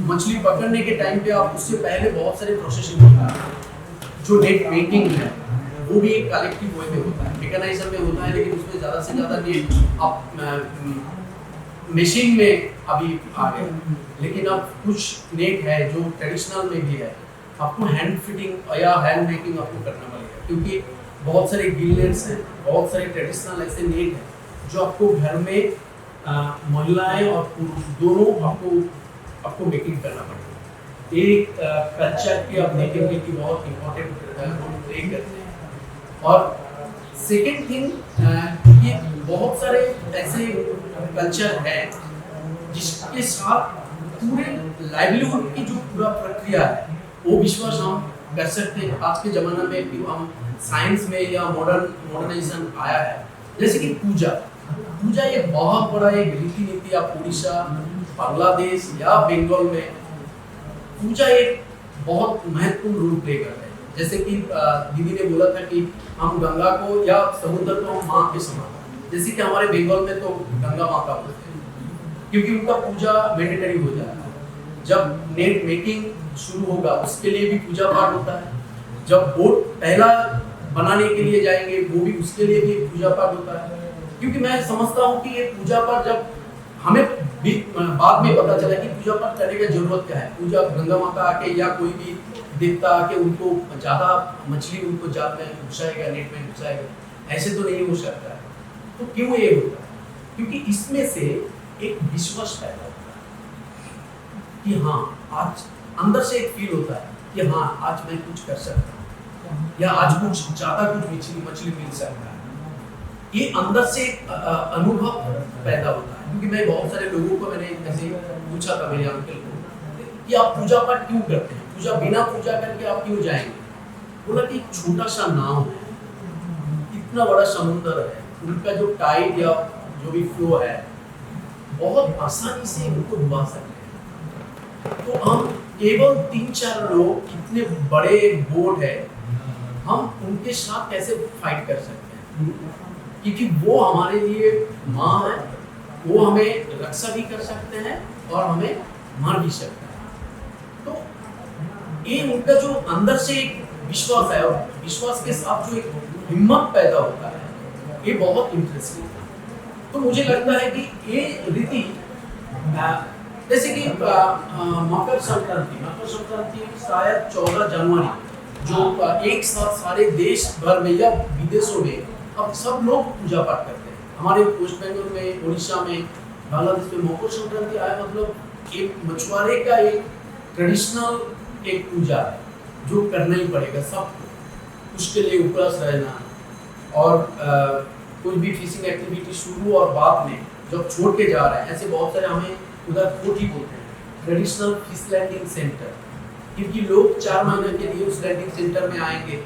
मछली पकड़ने के टाइम पे आप उससे पहले बहुत सारे प्रोसेसिंग होता है। जो नेट मेकिंग है वो भी एक कलेक्टिव वे में होता है, मैकेनाइज्म में होता है, लेकिन उसमें ज़्यादा से ज़्यादा नेट आप मशीन में अभी आ गए। लेकिन अब कुछ नेट है जो ट्रेडिशनल में भी है, आपको हैंड फिटिंग या हैंड मेकिंग आपको करना पड़ेगा, क्योंकि बहुत सारे गिल्लेट्स हैं, बहुत सारे ट्रेडिशनल ऐसे नेट हैं जो आपको घर में महिलाएं और पुरुष दोनों आपको मेकिंग करना पड़ेगा। एक कल्चर की आप देखेंगे कि बहुत इम्पोर्टेंट रोल प्ले करते हैं। और सेकेंड थिंग, ये बहुत सारे ऐसे कल्चर हैं जिसके साथ पूरे लाइवलीहुड की जो पूरा प्रक्रिया है वो विश्वास हम कर सकते हैं। आज के ज़माना में कि हम साइंस में या मॉडर्नाइजेशन आया है, जैसे कि पूजा ये बहुत बड़ा एक रीति नीति। आप उड़ीसा, बांग्लादेश या बंगाल में पूजा एक बहुत महत्वपूर्ण रोल प्ले कर रहे हैं। जैसे कि दीदी ने बोला था कि हम गंगा को या समुद्र को माँ के समान, जैसे कि हमारे बंगाल में तो गंगा माँ का बोलते हैं, क्योंकि उनका पूजा मैंडेटरी हो जाता है। जब नेट मेकिंग शुरू होगा उसके लिए भी पूजा पाठ होता है। जब बोट पहला बनाने के लिए जाएंगे वो भी, उसके लिए भी पूजा पाठ होता है। क्योंकि मैं समझता हूँ कि ये पूजा पाठ जब हमें भी बाद में पता चला कि पूजा पाठ करने की जरूरत क्या है। पूजा गंगा माता आके या कोई भी देवता आके उनको ज़्यादा मछली उनको जाल में घुसाएगा, नेट में घुसाएगा, ऐसे तो नहीं हो सकता है। तो क्यों ये होता है? क्योंकि इसमें से एक विश्वास पैदा होता है कि हाँ, आज अंदर से एक फील होता है कि हाँ, आज मैं कुछ कर सकता हूँ, या आज कुछ ज़्यादा कुछ मछली मिल सकता है। ये अंदर से एक अनुभव पैदा होता है। क्योंकि मैं बहुत सारे लोगों को मैंने ऐसे पूछा था, मेरे अंकल को, कि आप पूजा पाठ क्यों करते हैं, पूजा बिना पूजा करके आप क्यों जाएंगे? बोला कि एक छोटा सा नाव है, इतना बड़ा समुद्र है, उनका जो टाइड या जो भी फ्लो है बहुत आसानी से उनको डुबा सकते हैं। तो हम केवल 3-4 लोग, इतने बड़े बोट है, हम उनके साथ कैसे फाइट कर सकते हैं, क्योंकि वो हमारे लिए माँ है, वो हमें रक्षा भी कर सकते हैं और हमें मार भी सकते हैं। तो ये उनका जो अंदर से एक विश्वास है, और विश्वास के साथ जो एक हिम्मत पैदा होता है, ये बहुत इंटरेस्टिंग है। तो मुझे लगता है कि ये रीति, जैसे कि मकर संक्रांति शायद 14 जनवरी, जो एक साथ सारे देश भर में या विदेशों में अब सब लोग पूजा पाठ करते हैं। हमारे वेस्ट बंगाल में, उड़ीसा में, बांग्लादेश में मकर संक्रांति आया मतलब एक मछुआरे का एक ट्रेडिशनल एक पूजा है जो करना ही पड़ेगा सबको, उसके लिए उपवास रहना, और कोई भी फिशिंग एक्टिविटी शुरू और बाद में जब छोड़ के जा रहे हैं, ऐसे बहुत सारे हमें उधर कोठी बोलते हैं, ट्रेडिशनल फिश लैंडिंग सेंटर, क्योंकि लोग 4 महीने के लिए उस लैंडिंग सेंटर में आएंगे।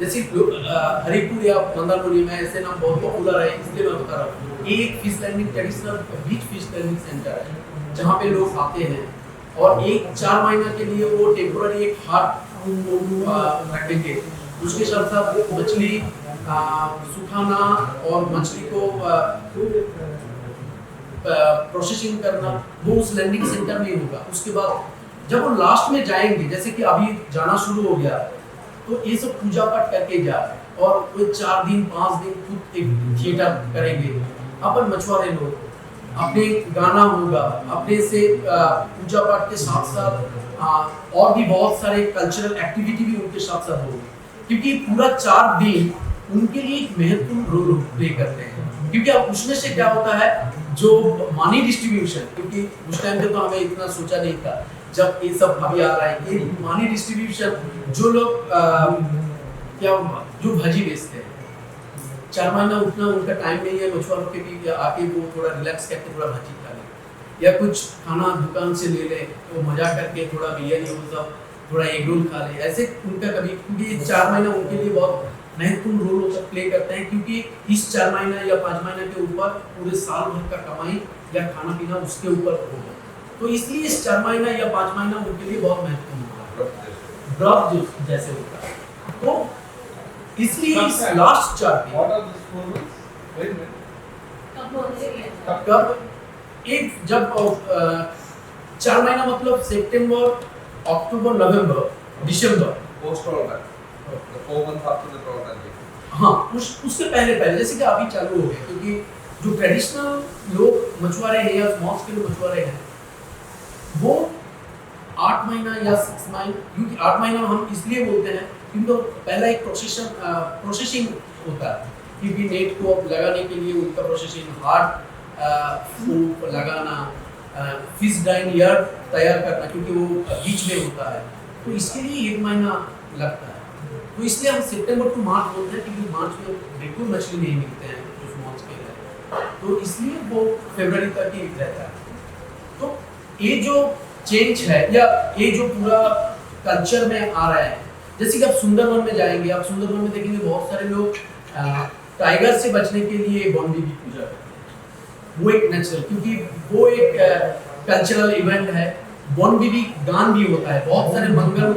जैसे हरिपुर या मंदारमनी में ऐसे नाम बहुत पॉपुलर है, इसलिए मैं बता रहा हूँ। ये एक फिश लैंडिंग ट्रेडिशनल बीच फिश लैंडिंग सेंटर है जहाँ पे लोग आते हैं, और 4 महीना के लिए वो टेम्पोररी एक हाट रखेंगे, उसके साथ साथ मछली सुखाना और मछली को प्रोसेसिंग करना, वो उस लैंडिंग सेंटर में ही होगा। उसके बाद जब वो लास्ट में जाएंगे, जैसे कि अभी जाना शुरू हो गया, तो ये सब पूजा पाठ करके जा रहे हैं, और वो 4 दिन 5 दिन खुद एक थिएटर करेंगे। अपन मछुआरे लोग अपने गाना होगा, अपने से पूजा पाठ के साथ साथ और भी बहुत सारे कल्चरल एक्टिविटी भी उनके साथ साथ होगी, क्योंकि पूरा 4 दिन उनके लिए एक महत्वपूर्ण रोल प्ले करते हैं। क्योंकि अब उसमें से क्या होता है, जो मनी डिस्ट्रीब्यूशन, क्योंकि उस टाइम पे तो हमें इतना सोचा नहीं था, जब ये सब अभी आ रहा है, ये मनी डिस्ट्रीब्यूशन, जो लोग क्या जो भाजी बेचते हैं, 4 महीना उतना उनका टाइम नहीं है, मछुआरों के भी आके वो थोड़ा रिलैक्स करके थोड़ा भाजी खा ले, या कुछ खाना दुकान से ले ले, तो मजा करके थोड़ा बिरयानी वो सब, थोड़ा एग रोल खा ले, ऐसे उनका कभी, क्योंकि 4 महीना उनके लिए बहुत महत्वपूर्ण रोल प्ले करते हैं, क्योंकि इस 4 महीना या 5 महीना के ऊपर पूरे साल भर का कमाई या खाना पीना उसके ऊपर होगा। तो इसलिए इस 4 महीना या 5 महीना उनके लिए बहुत महत्वपूर्ण होता है, जैसे होता है। तो इसलिए इस लास्ट 4 दिन कब एक, जब 4 महीना मतलब सितंबर, अक्टूबर, नवंबर, दिसंबर, हाँ, उससे पहले जैसे कि अभी चालू हो गया, क्योंकि जो ट्रेडिशनल लोग मछुआरे हैं या स्मॉल स्केल मछुआरे हैं, वो 8 महीना या 6 महीना, क्योंकि 8 महीना हम इसलिए बोलते हैं क्योंकि पहला एक प्रोसेसिंग होता है, क्योंकि नेट को लगाने के लिए उनका प्रोसेसिंग, हार्ड लगाना, फिश डाइन यार्ड तैयार करना, क्योंकि वो बीच में होता है, तो इसके लिए 1 महीना लगता है। तो इसलिए हम सितंबर टू मार्च बोलते हैं, क्योंकि मार्च में बिल्कुल मछली नहीं मिलते हैं जो स्मॉल स्केल है, तो इसलिए वो फरवरी तक ही रहता है। तो ये जो चेंज है, या ये जो पूरा कल्चर में आ रहा है, जैसे कि आप सुंदरवन में जाएंगे, आप सुंदरवन में देखेंगे बहुत सारे लोग टाइगर से बचने के लिए बॉन्डी की पूजा करते हैं, वो एक नेचुरल, क्योंकि वो एक कल्चरल इवेंट है। बॉन बीबी गान भी होता है, बहुत सारे मंगल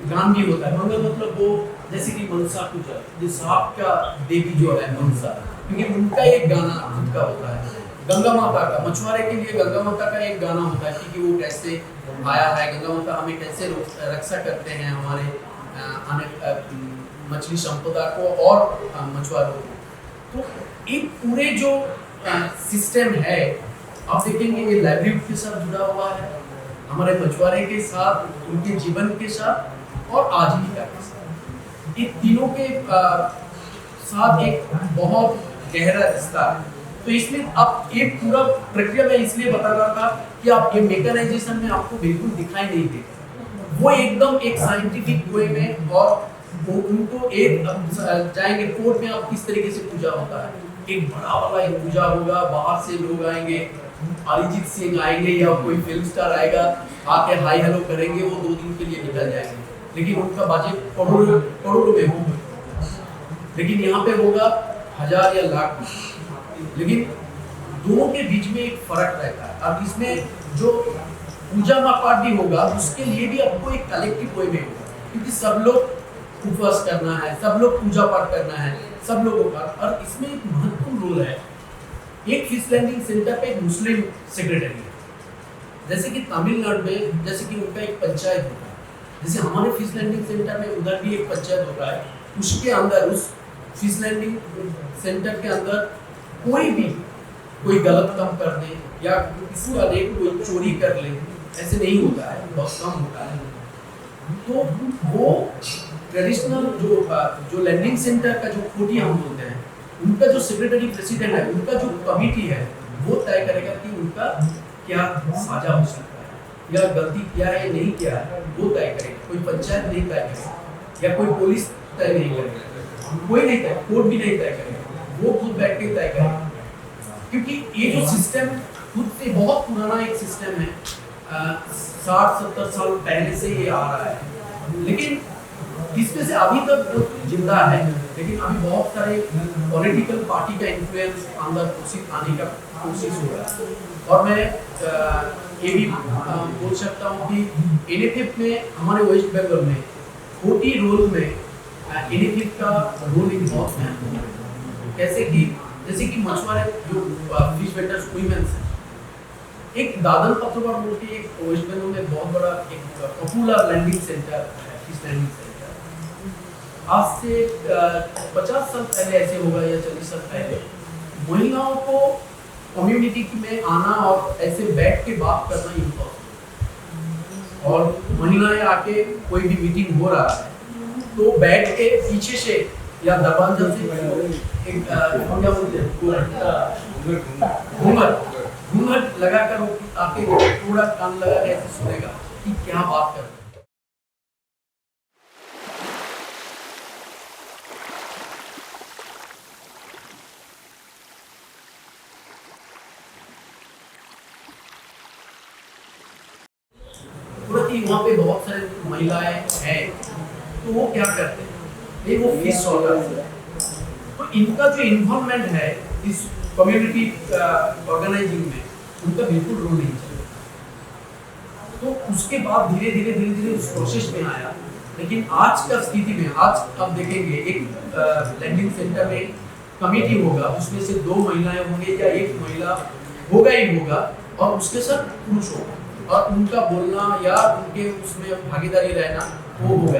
गान भी होता है। मंगल मतलब वो, जैसे कि मनसा पूजा, जो सांप का देवी जो है मनसा, क्योंकि उनका एक गाना खुद का होता है। गंगा माता का, मछुआरे के लिए गंगा माता का एक गाना होता है, क्योंकि वो कैसे आया है, गंगा माता हमें कैसे रक्षा करते हैं, हमारे मछली संपदा को और मछुआरों को। तो एक पूरे जो सिस्टम है, आप देखेंगे ये लाइवलीहुड के साथ जुड़ा हुआ है, हमारे मछुआरे के साथ, उनके जीवन के साथ और आजीविका के साथ, ये तीनों के साथ एक बहुत गहरा रिश्ता है। तो इसलिए अब ये पूरा प्रक्रिया मैं इसलिए बता रहा था कि आप ये मेकनाइजेशन में आपको बिल्कुल दिखाई नहीं देगा, वो एकदम एक साइंटिफिक वे में, और वो उनको एक जाएंगे कोर्ट में, आप किस तरीके से पूजा होता है, एक बड़ा वाला एक पूजा होगा, बाहर से लोग आएंगे, अरिजीत सिंह आएंगे या कोई फिल्म स्टार आएगा, आके हाई हेलो करेंगे, वो 2 दिन के लिए निकल जाएंगे। लेकिन उनका बजट करोड़ों में होगा, लेकिन यहाँ पे होगा 1000 या लाख में। लेकिन दोनों के बीच में एक फर्क रहता है। अब इसमें जो पूजा पाठ भी होगा उसके लिए भी आपको एक कलेक्टिव वे में होगा, क्योंकि सब लोग उपवास करना है, सब लोग पूजा पाठ करना है, सब लोगों का। और इसमें एक महत्वपूर्ण रोल है, एक फिश लैंडिंग सेंटर पे एक मुस्लिम सेक्रेटरी है। जैसे कि तमिलनाडु में जैसे कि उनका एक पंचायत होता है, जैसे हमारे फिश लैंडिंग सेंटर में उधर भी एक पंचायत होता है, उसके अंदर उस फिश लैंडिंग सेंटर के अंदर कोई गलत काम कर दे या किसी का रेट कोई चोरी कर ले, ऐसे नहीं होता है, बहुत कम होता है। तो वो ट्रेडिशनल जो लैंडिंग सेंटर का जो खोटी हम बोलते हैं, उनका जो सेक्रेटरी प्रेसिडेंट है, उनका जो कमिटी है, वो तय करेगा कि उनका क्या साझा हो सकता है या गलती किया है नहीं किया है, वो तय करेगा। कोई पंचायत नहीं तय करेगा या कोई पुलिस तय नहीं करेगा, कोई नहीं तय, कोर्ट भी नहीं तय करेगा, वो खुद बैठ के तय करेगा। क्योंकि ये जो सिस्टम खुद से बहुत पुराना एक सिस्टम है, 60-70 साल पहले से ये आ रहा है, लेकिन इसमें से अभी तक जिंदा है, लेकिन अभी बहुत सारे पॉलिटिकल पार्टी का इन्फ्लुएंस अंदर आने का कोशिश हो रहा है। और मैं ये भी बोल सकता हूँ कि एनएफएफ में हमारे वेस्ट बंगाल में खोटी रोल में एनएफएफ का रोल एक बहुत महत्वपूर्ण है। जैसे कि मछुआरे जो फिश वेंडर्स वुमेन्स हैं, एक दादन पत्रोबार बोल के एक वेस्ट बंगाल में बहुत बड़ा एक पॉपुलर लैंडिंग सेंटर है, फिश लैंडिंग सेंटर। आज से 50 साल पहले ऐसे होगा या 40 साल पहले, महिलाओं को कम्युनिटी में आना और ऐसे बैठ के बात करना इम्पॉसिबल। और महिलाएं आके कोई भी मीटिंग हो रहा है तो बैठ के पीछे से या दरवाजा से एक क्या बोलते हैं घूंघट लगाकर आके थोड़ा कान लगा के ऐसे सुनेगा कि क्या बात कर रहे हैं। वहाँ पे बहुत सारे महिलाएं हैं, तो वो क्या करते हैं, वो फिश शॉटर्स हैं। तो इनका जो इन्वॉल्वमेंट है इस कम्युनिटी ऑर्गेनाइजिंग में, उनका बिल्कुल रोल नहीं चला। तो उसके बाद धीरे धीरे उस प्रोसेस में आया। लेकिन आज का स्थिति में, आज आप देखेंगे एक लैंडिंग सेंटर में कमेटी होगा, उसमें से 2 महिलाएं होंगे या 1 महिला होगा ही होगा, और उसके साथ पुरुष होगा, और उनका बोलना या उनके उसमें भागीदारी रहना वो होगा।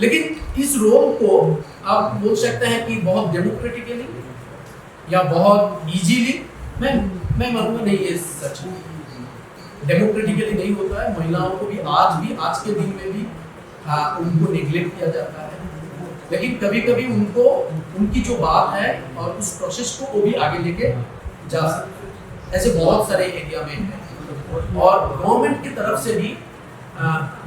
लेकिन इस रोल को आप बोल सकते हैं कि बहुत डेमोक्रेटिकली या बहुत इजीली, मैं मानूंगा नहीं, ये सच डेमोक्रेटिकली नहीं होता है। महिलाओं को भी आज के दिन में भी उनको नेग्लेक्ट किया जाता है। लेकिन कभी कभी उनको उनकी जो बात है और उस प्रोसेस को वो भी आगे लेके जा सकते, ऐसे बहुत सारे एरिया में है। और गवर्नमेंट की तरफ से भी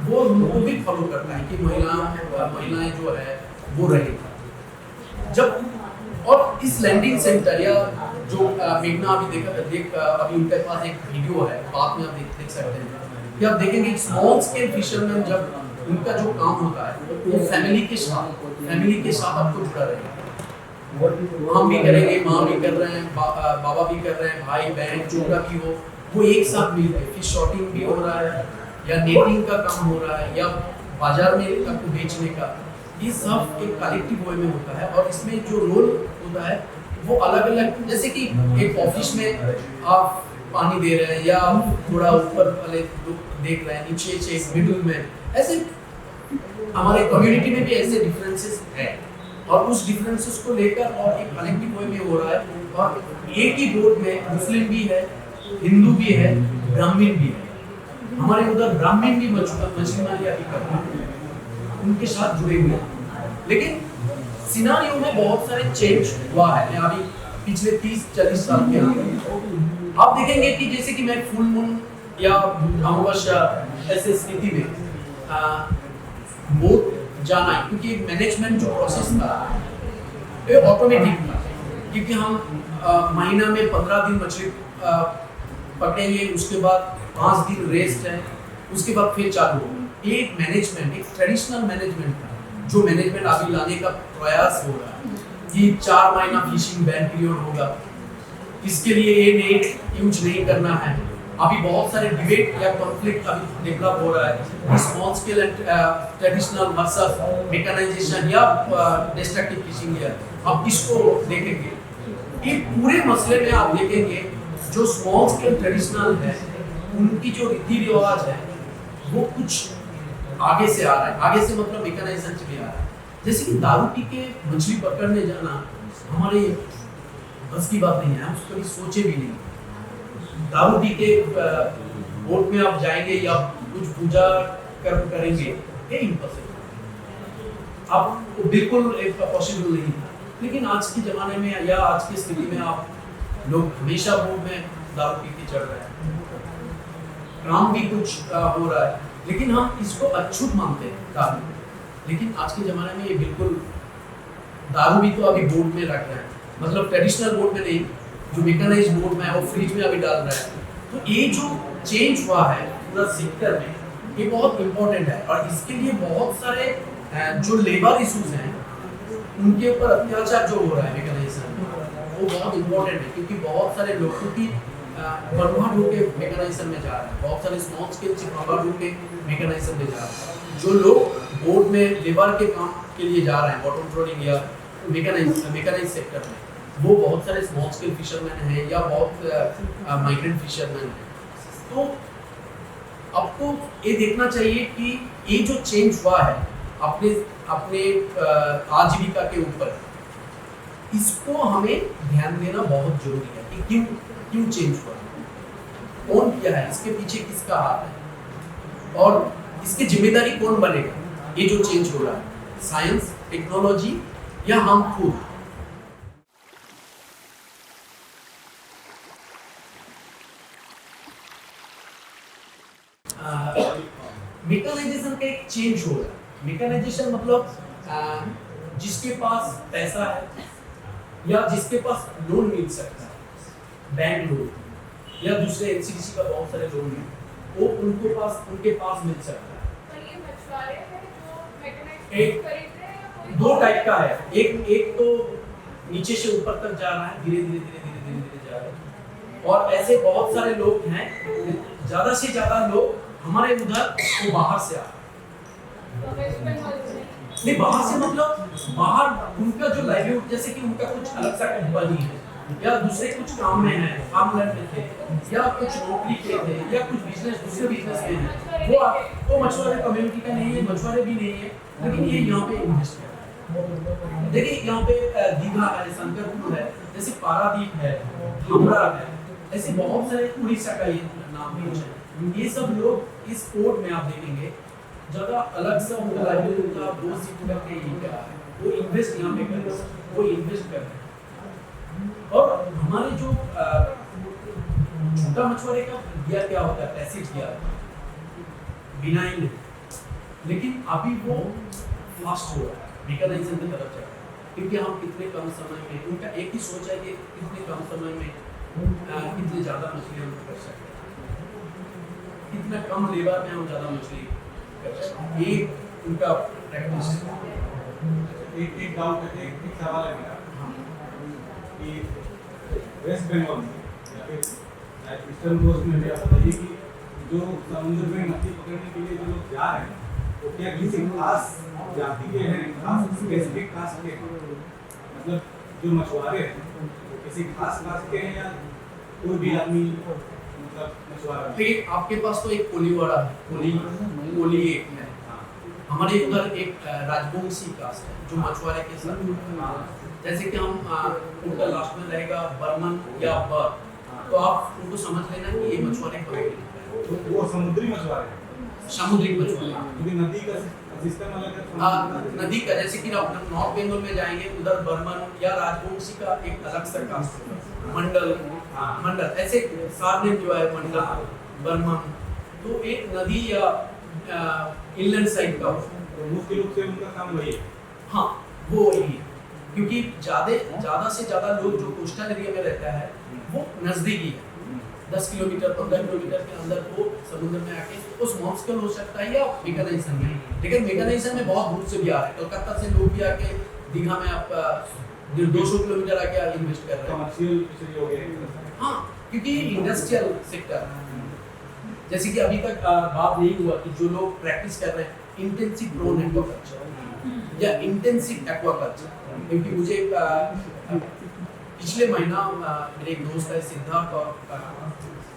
वो उनको भी फॉलो करता है कि महिलाएं जो है वो रहेगी। जब और इस लैंडिंग सेंटर या जो मेघना अभी अभी उनके पास एक वीडियो है, बाद में आप देख सकते हैं कि आप देखेंगे स्मॉल स्केल फिशरमैन जब उनका जो काम होता है वो फैमिली के साथ आपको जुड़ा रहेगा। हम भी करेंगे, माँ भी कर रहे हैं, बाबा भी कर रहे हैं, भाई बहन जो भी हो, वो एक साथ मिलकर फिश शॉटिंग भी हो रहा है या नेटिंग का काम हो रहा है या बाजार में आपको बेचने का, ये सब एक कलेक्टिव वे में होता है। और इसमें जो रोल होता है वो अलग अलग, जैसे कि एक ऑफिस में आप पानी दे रहे हैं या थोड़ा ऊपर वाले देख रहे हैं, नीचे से मिडिल में, ऐसे हमारे कम्युनिटी में भी ऐसे डिफरेंसेस है। और उस डिफरेंसेस को लेकर और एक कलेक्टिव वे में हो रहा है। और एक ही बोर्ड में मुस्लिम भी है, हिंदू भी है, ब्राह्मण भी है। हमारे उधर ब्राह्मण भी मछली मारिया भी करते हैं, उनके साथ जुड़े हुए हैं। लेकिन सिनारियो में बहुत सारे चेंज हुआ है अभी पिछले 30-40 साल के अंदर। आप देखेंगे कि जैसे कि मैं फुल मून या अमावस्या ऐसे स्थिति में बोट जाना है, क्योंकि एक मैनेजमेंट जो प्रोसेस था ये ऑटोमेटिक था, क्योंकि हम महीना में 15 दिन मछली पकड़ेंगे, उसके बाद 5 दिन रेस्ट है, उसके बाद फिर चालू होगा। एक मैनेजमेंट, एक ट्रेडिशनल मैनेजमेंट था, जो मैनेजमेंट अभी लाने का प्रयास हो रहा है कि 4 महीना फिशिंग बैन पीरियड होगा, इसके लिए ये नेट यूज नहीं करना है। अभी बहुत सारे डिबेट या कॉन्फ्लिक्ट अभी डेवलप हो रहा है, small scale and traditional versus mechanisation या डिस्ट्रक्टिव फिशिंग है। अब इसको देखेंगे, ये पूरे मसले में आप देखेंगे जो स्मॉल स्केल ट्रेडिशनल है, उनकी जो रीति रिवाज है वो कुछ आगे से आ रहा है। आगे से मतलब मेकनाइजेशन से भी आ रहा है। जैसे कि दारू पी के मछली पकड़ने जाना हमारे बस की बात नहीं है, हम कभी सोचे भी नहीं। दारू पी के बोट में आप जाएंगे या कुछ पूजा करेंगे, ये इम्पॉसिबल, अब बिल्कुल पॉसिबल नहीं था। लेकिन आज के ज़माने में या आज की स्थिति में आप लोग हमेशा बोट में दारू पी के चढ़ रहे हैं, काम भी कुछ हो रहा है, लेकिन हम इसको अछूत मानते हैं दारू। लेकिन आज के ज़माने में ये बिल्कुल, दारू भी तो अभी बोट में रख रहे हैं, मतलब ट्रेडिशनल बोट में नहीं, जो मेकनाइज बोट में है वो फ्रिज में अभी डाल रहा है। तो ये जो चेंज हुआ है पूरा सेक्टर में, ये बहुत इम्पोर्टेंट है। और इसके लिए बहुत सारे जो लेबर इशूज हैं उनके ऊपर अत्याचार जो हो रहा है मेकनाइजेशन में, वो बहुत इम्पोर्टेंट है। क्योंकि बहुत सारे लोगों की बंधा ढूंढ के मेकनाइजेशन में जा रहे हैं, बहुत सारे स्मॉल स्केल से बंधा ढूंढ के मेकनाइजेशन में जा रहे हैं। जो लोग बोट में लेबर के काम के लिए जा रहे हैं, बॉटम ट्रोलिंग या मेकनाइज सेक्टर में, वो बहुत सारे स्मॉल स्केल फिशरमैन हैं या बहुत माइग्रेंट फिशरमैन हैं। तो आपको ये देखना चाहिए कि ये जो चेंज हुआ है अपने अपने आजीविका के ऊपर, इसको हमें ध्यान देना बहुत जरूरी है कि क्यों चेंज हुआ, कौन किया है, इसके पीछे किसका हाथ है और इसकी जिम्मेदारी कौन बनेगा। ये जो चेंज हो रहा है, साइंस, टेक्नोलॉजी या हम खुद। मेकनाइजेशन का एक चेंज हो रहा है। मेकनाइजेशन मतलब जिसके पास पैसा है या जिसके पास लोन मिल सकता है, बैंक लोन या दूसरे एनसीडीसी का बहुत सारे लोन है, वो उनके पास मिल सकता है। तो ये मछुआरे हैं जो मेकनाइजेशन खरीद रहे हैं या कोई दो टाइप का है। एक तो नीचे से ऊपर तक जा रहा है, धीरे धीरे जा रहा है, और ऐसे बहुत सारे लोग हैं, ज्यादा से ज्यादा लोग हमारे उधर वो बाहर से आ रहे हैं। वेस्ट बंगाल से नहीं, बाहर से मतलब बाहर उनका जो लाइवलीहुड, जैसे कि उनका कुछ अलग सा कंपनी है या दूसरे कुछ काम में है, फार्मलैंड में थे या कुछ नौकरी के थे या कुछ बिजनेस, दूसरे बिजनेस में है, वो मछुआरे कम्युनिटी का नहीं है, मछुआरे भी नहीं है, लेकिन ये यहाँ पे इन्वेस्ट कर रहे हैं। देखिए यहाँ पे दीघा है, शंकरपुर है, जैसे पारादीप है, हावड़ा है, ऐसे बहुत सारे, उड़ीसा का ये नाम भी है। ये सब लोग इस पोर्ट में आप देखेंगे जगह अलग से उनका लाइवलीहुड का 2 सीट करके ही क्या है, वो इन्वेस्ट यहाँ पे कर रहे हैं, वो इन्वेस्ट कर रहे हैं। और हमारे जो छोटा मछुआरे का गियर क्या होता है, पैसिव गियर, बिनाइन है, लेकिन अभी वो फास्ट हो रहा है, मेकनाइजेशन की तरफ जा रहा है। क्योंकि हम कितने कम समय में, उनका एक ही सोच है कि कितने कम समय में कितने ज़्यादा मछली हम कर सकते हैं, कितना कम लेबर में हम ज़्यादा मछली कर सकते हैं, ये उनका प्रैक्टिस है। एक सवाल है मेरा कि वेस्ट बंगाल में या फिर ईस्टर्न कोस्ट में आप बताइए कि जो समुद्र में मछली पकड़ने के लिए जो लोग जा रहे हैं, वो क्या किसी खास जाति के हैं, खास स्पेसिफिक कास्ट के हैं? मतलब जो मछुआरे हैं वो किसी खास कास्ट के हैं या कोई भी आदमी मतलब मछुआरा? देखिए आपके पास तो एक कोलीवाड़ा है, कोली एक है, हमारे उधर एक राजवंशी कास्ट है जो मछुआरे के साथ, जैसे कि हम उनका लास्ट में रहेगा बर्मन या बर, तो आप उनको समझ लेना कि ये मछुआरे कम्युनिटी तो वो समुद्री मछुआरे हैं, सामुद्रिक मछुआरे। क्योंकि नदी का सिस्टम अलग है। नदी का, जैसे कि आप नॉर्थ बंगाल में जाएंगे, उधर बर्मन या राजवंशी का एक अलग सा कास्ट है, मंडल ऐसे सात नेम जो है, मंडल, बर्मन, तो एक नदी या इनलैंड साइड का मुख्य रूप से उनका काम वही है। हाँ, वो वही है, क्योंकि ज़्यादा से ज़्यादा लोग जो कोस्टल एरिया में रहता है वो नज़दीकी है, 10 किलोमीटर 15 किलोमीटर के अंदर वो समुद्र में आके वो स्मॉल स्केल हो सकता है या मेकानाइजेशन में, लेकिन मेकानाइजेशन में बहुत दूर से भी आ रहे हैं। कलकत्ता से लोग भी आके दीघा में आप 200 किलोमीटर आके इन्वेस्ट कर रहे हैं। कमर्शियल फिशरी हो गया। हाँ, क्योंकि इंडस्ट्रियल सेक्टर, जैसे कि अभी तक बात यही हुआ कि जो लोग प्रैक्टिस कर रहे हैं इंटेंसिव प्रोन एक्वाकल्चर या इंटेंसिव एक्वाकल्चर, क्योंकि मुझे पिछले महीना मेरे एक दोस्त है सिद्धार्थ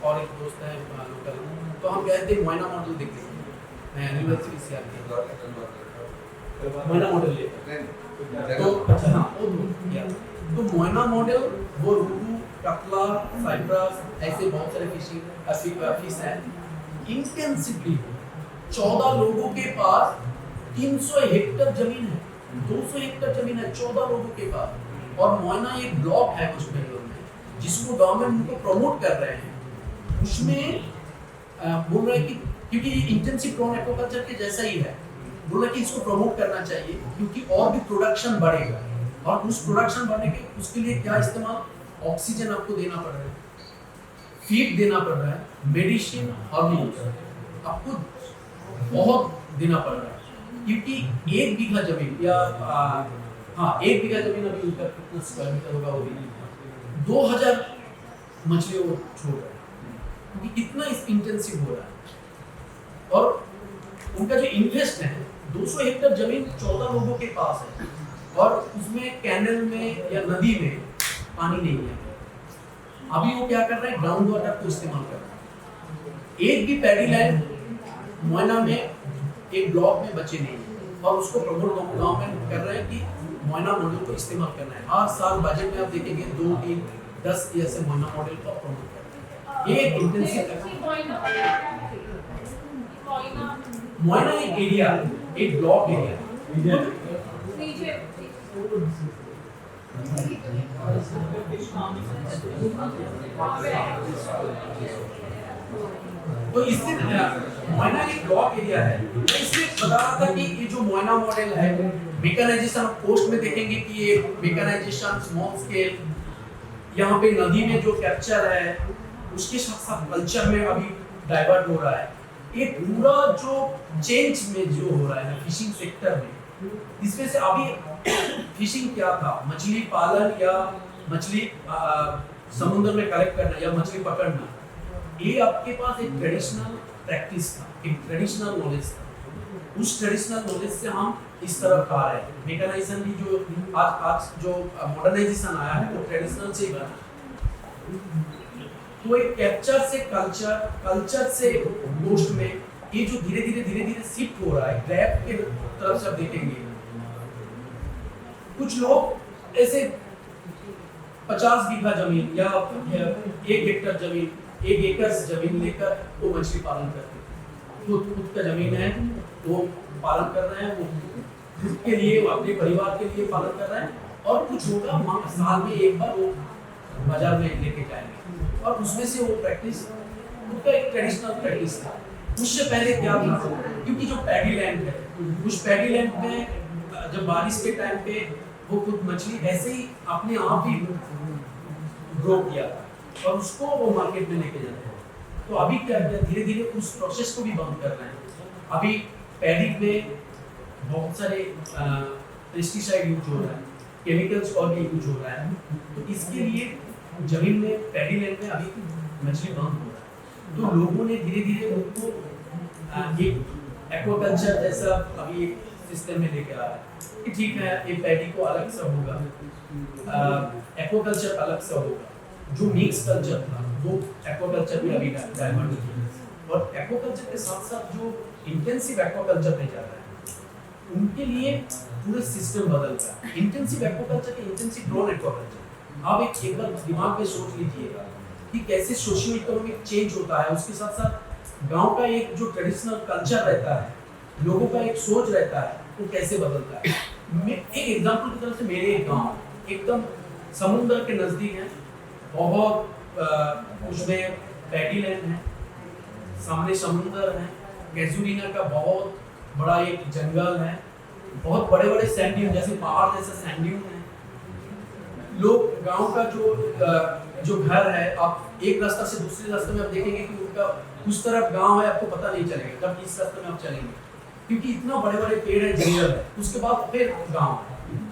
और एक दोस्त है लोकल, तो हम गए थे मोइना मॉडल देखने, मैं यूनिवर्सिटी से आके मोइना मॉडल लेकर, तो अच्छा हाँ वो तो मोइना मॉडल वो रोहू, कतला, साइप्रस ऐसे बहुत सारे फिश हैं। इंटेंसिवली 14 लोगों के पास 300 हेक्टेयर जमीन है, 200 हेक्टेयर जमीन है 14 लोगों के पास, और मोइना एक ब्लॉक है उस बेंगलोर में जिसको गवर्नमेंट उनको प्रमोट कर रहे हैं। उसमें बोल रहे हैं कि क्योंकि ये इंटेंसिव प्रोन एक्वाकल्चर के जैसा ही है, बोल रहे कि इसको प्रमोट करना चाहिए क्योंकि और भी प्रोडक्शन बढ़ेगा, और उस प्रोडक्शन बढ़ने के उसके लिए क्या इस्तेमाल, ऑक्सीजन आपको देना पड़ रहा है, फीड देना पड़ रहा है, मेडिसिन हार्मोन्स आपको बहुत देना पड़ रहा है, क्योंकि 1 बीघा जमीन या हाँ 1 बीघा जमीन अभी उनका कितना स्क्वायर मीटर होगा वो भी 2000 मछलियों को छोड़ रहे हैं, क्योंकि कितना इस इंटेंसिव हो रहा है। और उनका जो इन्वेस्ट है 200 हेक्टेयर जमीन 14 लोगों के पास है, और उसमें कैनल में या नदी में पानी नहीं है। अभी वो क्या कर रहे हैं, ग्राउंड वाटर को इस्तेमाल कर रहे हैं। एक भी पैडी लैंड मोइना में एक ब्लॉक में बचे नहीं है, और उसको प्रमोट गवर्नमेंट कर रहे हैं कि मोइना मॉडल को इस्तेमाल करना है। हर साल बजट में आप देखेंगे 2, 3, 10 ऐसे मोइना मॉडल को प्रमोट करते हैं। ये इंटेंसिव मोइना एक एरिया, एक ब्लॉक एरिया। तो इससे मोइना एक ब्लॉक एरिया है, तो इसलिए बता रहा था कि ये जो मोइना मॉडल है मेकानाइजेशन, पोस्ट में देखेंगे कि ये मेकानाइजेशन स्मॉल स्केल, यहाँ पे नदी में जो कैप्चर है उसके साथ साथ कल्चर में अभी डाइवर्ट हो रहा है। ये पूरा जो चेंज में जो हो रहा है फिशिंग सेक्टर में, इसमें से अभी फिशिंग क्या था, मछली पालन या मछली समुद्र में कलेक्ट करना या मछली पकड़ना, ये आपके पास एक ट्रेडिशनल प्रैक्टिस था, एक ट्रेडिशनल नॉलेज था। उस ट्रेडिशनल नॉलेज से हम इस तरफ आ रहे हैं। मेकानाइजेशन भी जो आज जो मॉडर्नाइजेशन आया है वो ट्रेडिशनल से ही बना। तो एक कैप्चर से कल्चर, कल्चर से पोस्ट में ये जो धीरे धीरे शिफ्ट हो रहा है ग्रैप के तरफ से आप देखेंगे। कुछ लोग ऐसे 50 बीघा जमीन या 1 हेक्टेयर जमीन, 1 एकड़ जमीन लेकर वो मछली पालन करते हैं। खुद का जमीन है, वो पालन कर रहे हैं, वो खुद के लिए, वो अपने परिवार के लिए पालन कर रहे हैं, और कुछ होगा साल में एक बार वो बाजार में लेके जाएंगे, और उसमें से वो प्रैक्टिस उनका एक ट्रेडिशनल प्रैक्टिस था। उससे पहले क्या था, क्योंकि जो पैडी लैंड है, उस पैडी लैंड में जब बारिश के टाइम पे वो खुद मछली ऐसे ही अपने आप ही ग्रो किया था, और उसको वो मार्केट में लेके जाते हैं। तो अभी क्या किया, धीरे धीरे उस प्रोसेस को भी बंद कर रहे हैं। अभी पैडी में बहुत सारे पेस्टिसाइड यूज हो रहा है, केमिकल्स और भी यूज हो रहा है, तो इसके लिए जमीन में पैडी लैंड में अभी मछली बंद हो रहा है। तो लोगों ने धीरे धीरे उनको एक एक्वाकल्चर जैसा अभी एक सिस्टम में लेके आ रहा है कि ठीक है, ये पैडी को अलग से होगा, एक्वाकल्चर अलग से होगा। जो मिक्स कल्चर था वो एक्वाकल्चर भी अभी डाइवर्ट हो गया, और एक्वाकल्चर के साथ साथ जो इंटेंसिव एक्वाकल्चर में जा रहा है उनके लिए पूरे सिस्टम बदल रहा है। इंटेंसिव एक्वाकल्चर के इंटेंसिव ड्रोन एक्वाकल्चर, आप एक बार दिमाग में सोच लीजिएगा कि कैसे सोशियो इकोनॉमिक चेंज होता है। उसके साथ साथ गांव का एक जो ट्रेडिशनल कल्चर रहता है, लोगों का एक सोच रहता है, वो कैसे बदलता है। एक एग्जांपल की तरफ से, मेरे एक गांव एकदम समुद्र के नजदीक है, बहुत उसमें पैडी लैंड है, सामने समुद्र है, कैजुरीना का बहुत बड़ा एक जंगल है, बहुत बड़े बड़े सैंड ड्यून, जैसे पहाड़ जैसा सैंड ड्यून है। लोग गांव का जो घर है, आप एक रास्ता से दूसरे रास्ते में आप देखेंगे कि उनका उस तरफ गांव है, आपको पता नहीं चलेगा जब इस रास्ते में आप चलेंगे, क्योंकि इतना बड़े बड़े पेड़ है, जंगल है, उसके बाद फिर गांव है,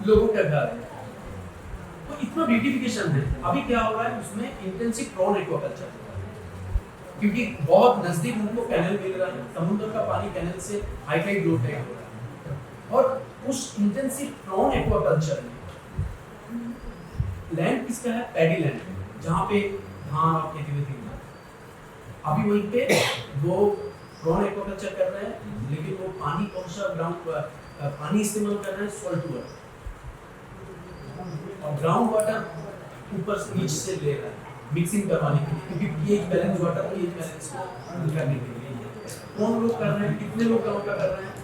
लोगों का घर है, तो इतना ब्यूटिफिकेशन है। अभी क्या हो रहा है उसमें, इंटेंसिव प्रॉन एक्वाकल्चर, क्योंकि बहुत नजदीक उनको कैनल मिल रहा है, समुद्र का पानी कैनल से हाई टाइड लो टाइड हो रहा है, और उस इंटेंसिव प्रॉन एक्वाकल्चर में लैंड किसका है? पैडी लैंड, जहाँ पे धान और खेती वेती होती है। अभी वहीं पे वो प्रॉन एक्वाकल्चर कर रहे हैं, लेकिन वो पानी कौन सा ग्राउंड पानी इस्तेमाल कर रहे हैं? सॉल्ट वाटर, और ग्राउंड वाटर ऊपर से नीचे से ले रहा है मिक्सिंग करवाने के लिए, क्योंकि pH balance, water pH balance को करने के लिए। कौन लोग कर रहे हैं? कितने लोग गाँव का कर रहे हैं?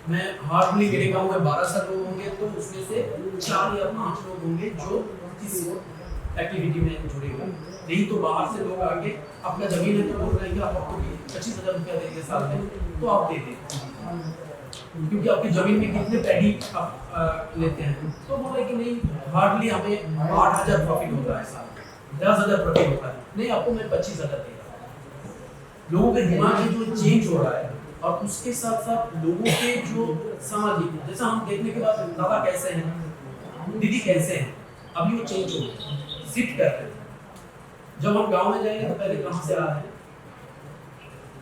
मैं हार्डली मेरे गाँव में 12 लोग होंगे, तो उसमें से 4 या 5 लोग होंगे जो इस एक्टिविटी में जुड़े हुए, नहीं तो बाहर से लोग आके अपना जमीन है तो बोल रहे हैं कि आप आपको 25,000 रुपया देंगे साल में, तो आप दे दें, क्योंकि आपकी जमीन में कितने पैडी आप लेते हैं, तो बोल रहे कि नहीं, हार्डली हमें 8,000 प्रॉफिट होता है साल, 10,000 प्रॉफिट होता है, नहीं आपको मैं 25,000 देगा। लोगों के दिमाग में जो चेंज हो रहा है, और उसके साथ साथ लोगों के जो सामाजिक, जैसा हम देखने के बाद दादा कैसे हैं, दीदी कैसे हैं, अभी वो चेंज हो गए, शिफ्ट कर रहे हैं। जब हम गांव में जाएंगे तो पहले कहाँ से आ रहे हैं,